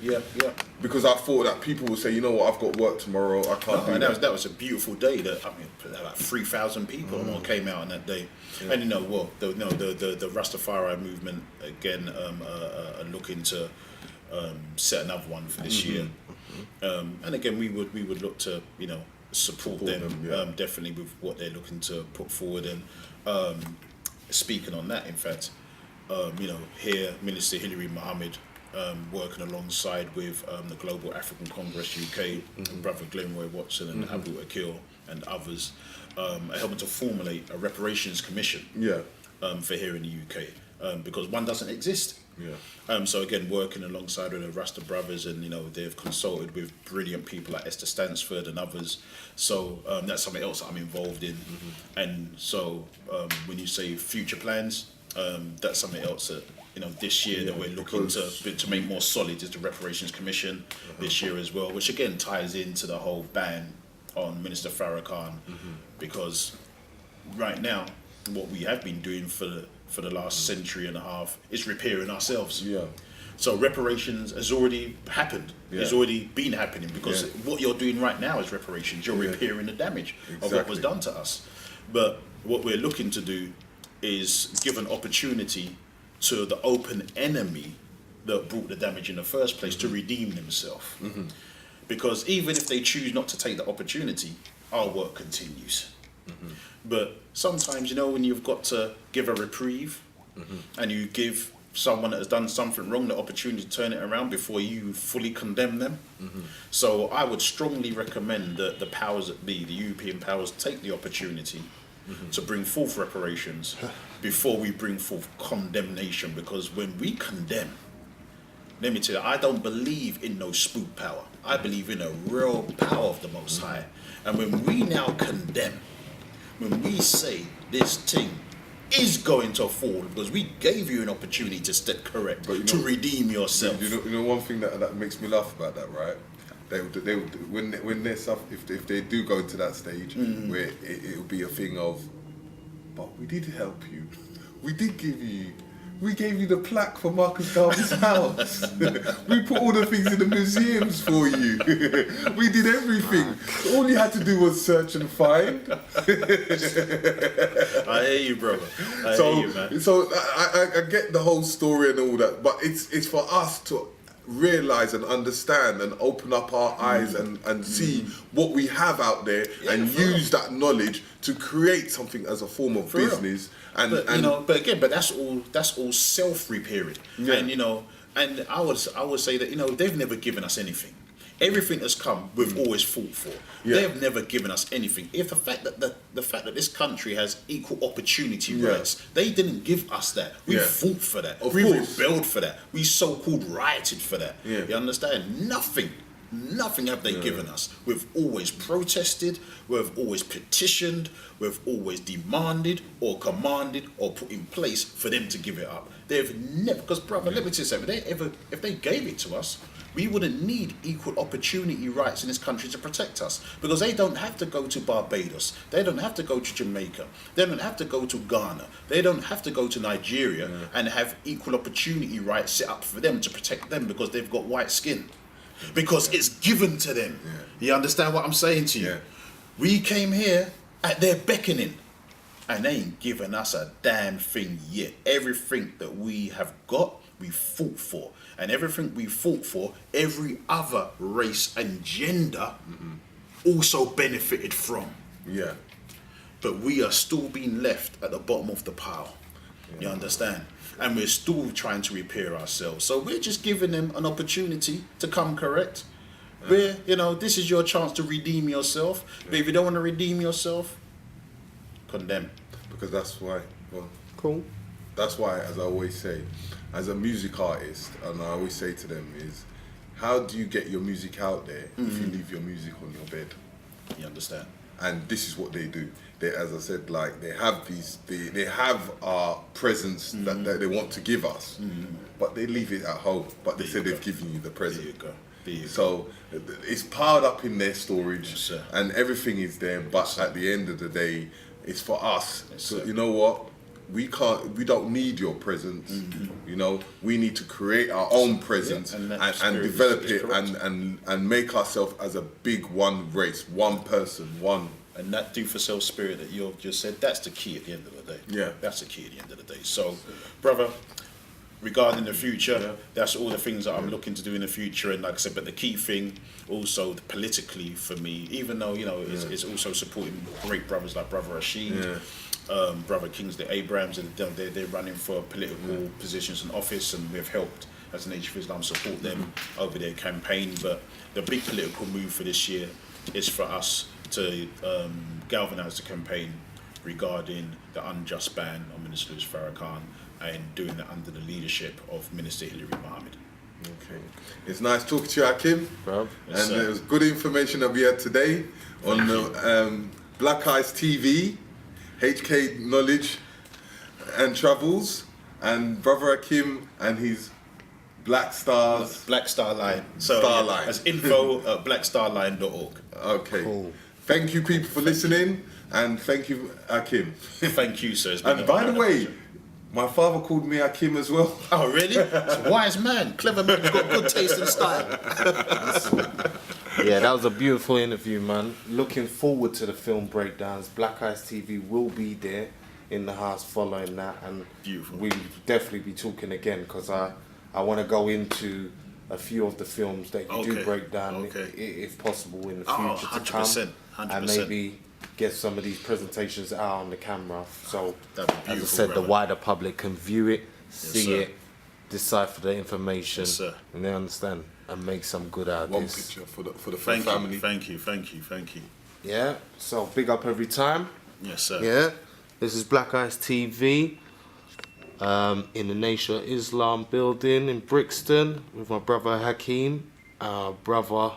Because I thought that people would say, you know what, I've got work tomorrow, I can't do that. That was a beautiful day. Like 3,000 people came out on that day. And you know what? The Rastafari movement again are looking to set another one for this year. And again, we would look to support them definitely with what they're looking to put forward. And speaking on that, in fact, here Minister Hilary Mohammed working alongside with the Global African Congress UK, Brother Glenroy Watson and Abu Akil and others, are helping to formulate a reparations commission for here in the UK, because one doesn't exist. So again, working alongside with the Rasta brothers, and they've consulted with brilliant people like Esther Stansford and others. So that's something else that I'm involved in. And so when you say future plans, that's something else that this year that we're looking to make more solid is the Reparations Commission this year as well, which again ties into the whole ban on Minister Farrakhan, because right now what we have been doing for the last century and a half is repairing ourselves. So reparations has already happened. Yeah. It's already been happening because Yeah. what you're doing right now is reparations. You're Yeah. repairing the damage of what Exactly. was done to us. But what we're looking to do is give an opportunity to the open enemy that brought the damage in the first place to redeem themselves. Because even if they choose not to take the opportunity, our work continues. But sometimes, you know, when you've got to give a reprieve and you give someone that has done something wrong the opportunity to turn it around before you fully condemn them. So I would strongly recommend that the powers that be, the European powers, take the opportunity to bring forth reparations before we bring forth condemnation. Because when we condemn, let me tell you, I don't believe in no spook power. I believe in a real power of the Most High. And when we now condemn, when we say this thing is going to fall because we gave you an opportunity to step correct, But you to know- redeem yourself. You know one thing that makes me laugh about that, right? They when they're if they do go into that stage where it'll be a thing of, but we did help you, we gave you the plaque for Marcus Garvey's house. We put all the things in the museums for you. We did everything. All you had to do was search and find. I hear you, brother. I hear you, man. So I get the whole story and all that, but it's for us to realize and understand and open up our eyes and see what we have out there and for use that knowledge to create something as a form of For real. business. And But that's all self-repairing. Yeah. And and I would say that they've never given us anything. Everything that's come, we've always fought for. Yeah. They have never given us anything. If the fact that this country has equal opportunity rights, they didn't give us that. We fought for that. Of we course. rebelled for that. We so-called rioted for that. Yeah. You understand? Nothing have they given us. We've always protested, we've always petitioned, we've always demanded or commanded or put in place for them to give it up. They've never, because brother, let me tell you something, if they gave it to us, we wouldn't need equal opportunity rights in this country to protect us, because they don't have to go to Barbados, they don't have to go to Jamaica, they don't have to go to Ghana, they don't have to go to Nigeria and have equal opportunity rights set up for them to protect them because they've got white skin. Because it's given to them. You understand what I'm saying to you? Yeah. We came here at their beckoning, and they ain't given us a damn thing yet. Everything that we have got, we fought for. And everything we fought for, every other race and gender also benefited from. Yeah. But we are still being left at the bottom of the pile. You understand? And we're still trying to repair ourselves. So we're just giving them an opportunity to come correct. Where, this is your chance to redeem yourself. But if you don't want to redeem yourself, condemn. Because that's why, well, Cool. that's why, as I always say, as a music artist, and I always say to them is, how do you get your music out there if you leave your music on your bed? You understand? And this is what they do. They, as I said, like they have they have our presence that they want to give us, but they leave it at home. But they There say you they've go. given you the present. There you go. There you go. So it's piled up in their storage, Yes, sir. and everything is there. But sir. at the end of the day, it's for us. Yes, So sir. you know what? We don't need your presence. We need to create our own presence and that and spirit develop is it correct. and make ourselves as a big one race, one person, one. And that do for self spirit that you've just said, that's the key at the end of the day. Yeah. That's the key at the end of the day. So, brother, regarding the future, that's all the things that I'm looking to do in the future. And like I said, but the key thing also politically for me, even though, it's also supporting great brothers like Brother Rashid, Brother Kingsley Abrams, and they're running for political positions in office, and we've helped as an Nation of Islam support them over their campaign. But the big political move for this year is for us to galvanise the campaign regarding the unjust ban on Minister Louis Farrakhan, and doing that under the leadership of Minister Hilary Mohammed. Okay. It's nice talking to you, Hakim. Bruv. Yes, And sir. there was good information that we had today on the Black Ice TV, H.K. Knowledge and Travels, and Brother Hakim and his Black Stars. Black Star Line. So Starline. that's info at blackstarline.org. Okay. Cool. Thank you, people, for listening, and thank you, Hakim. Thank you, sir. It's been And by the way, My father called me Hakim as well. Oh, really? It's a wise man, clever man, he's got good taste and style. Yeah, that was a beautiful interview, man. Looking forward to the film breakdowns. Black Ice TV will be there in the house following that, and Beautiful. we'll definitely be talking again because I want to go into a few of the films that you do break down, if possible, in the future to come, 100%. and maybe get some of these presentations out on the camera, so That'd be as I beautiful, said, brother. the wider public can view it, see sir. it, decipher the information, Yes, sir. and they understand and make some good out of One this. picture for the Thank family. you, thank you, thank you, thank you. Yeah, so big up every time. Yes, sir. Yeah, this is Black Ice TV in the Nation of Islam building in Brixton with my brother Hakim, our brother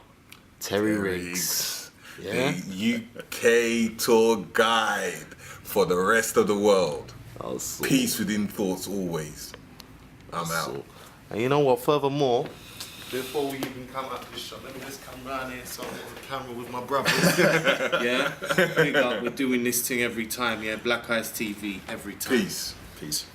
Terry Riggs. Yeah, The UK tour guide for the rest of the world. awesome. Peace within thoughts always. I'm out. So, and you know what? Furthermore, before we even come up this shot, let me just come round here so I'm on the camera with my brothers. Yeah, big up. We're doing this thing every time. Yeah, Black Ice TV every time. Peace. Peace.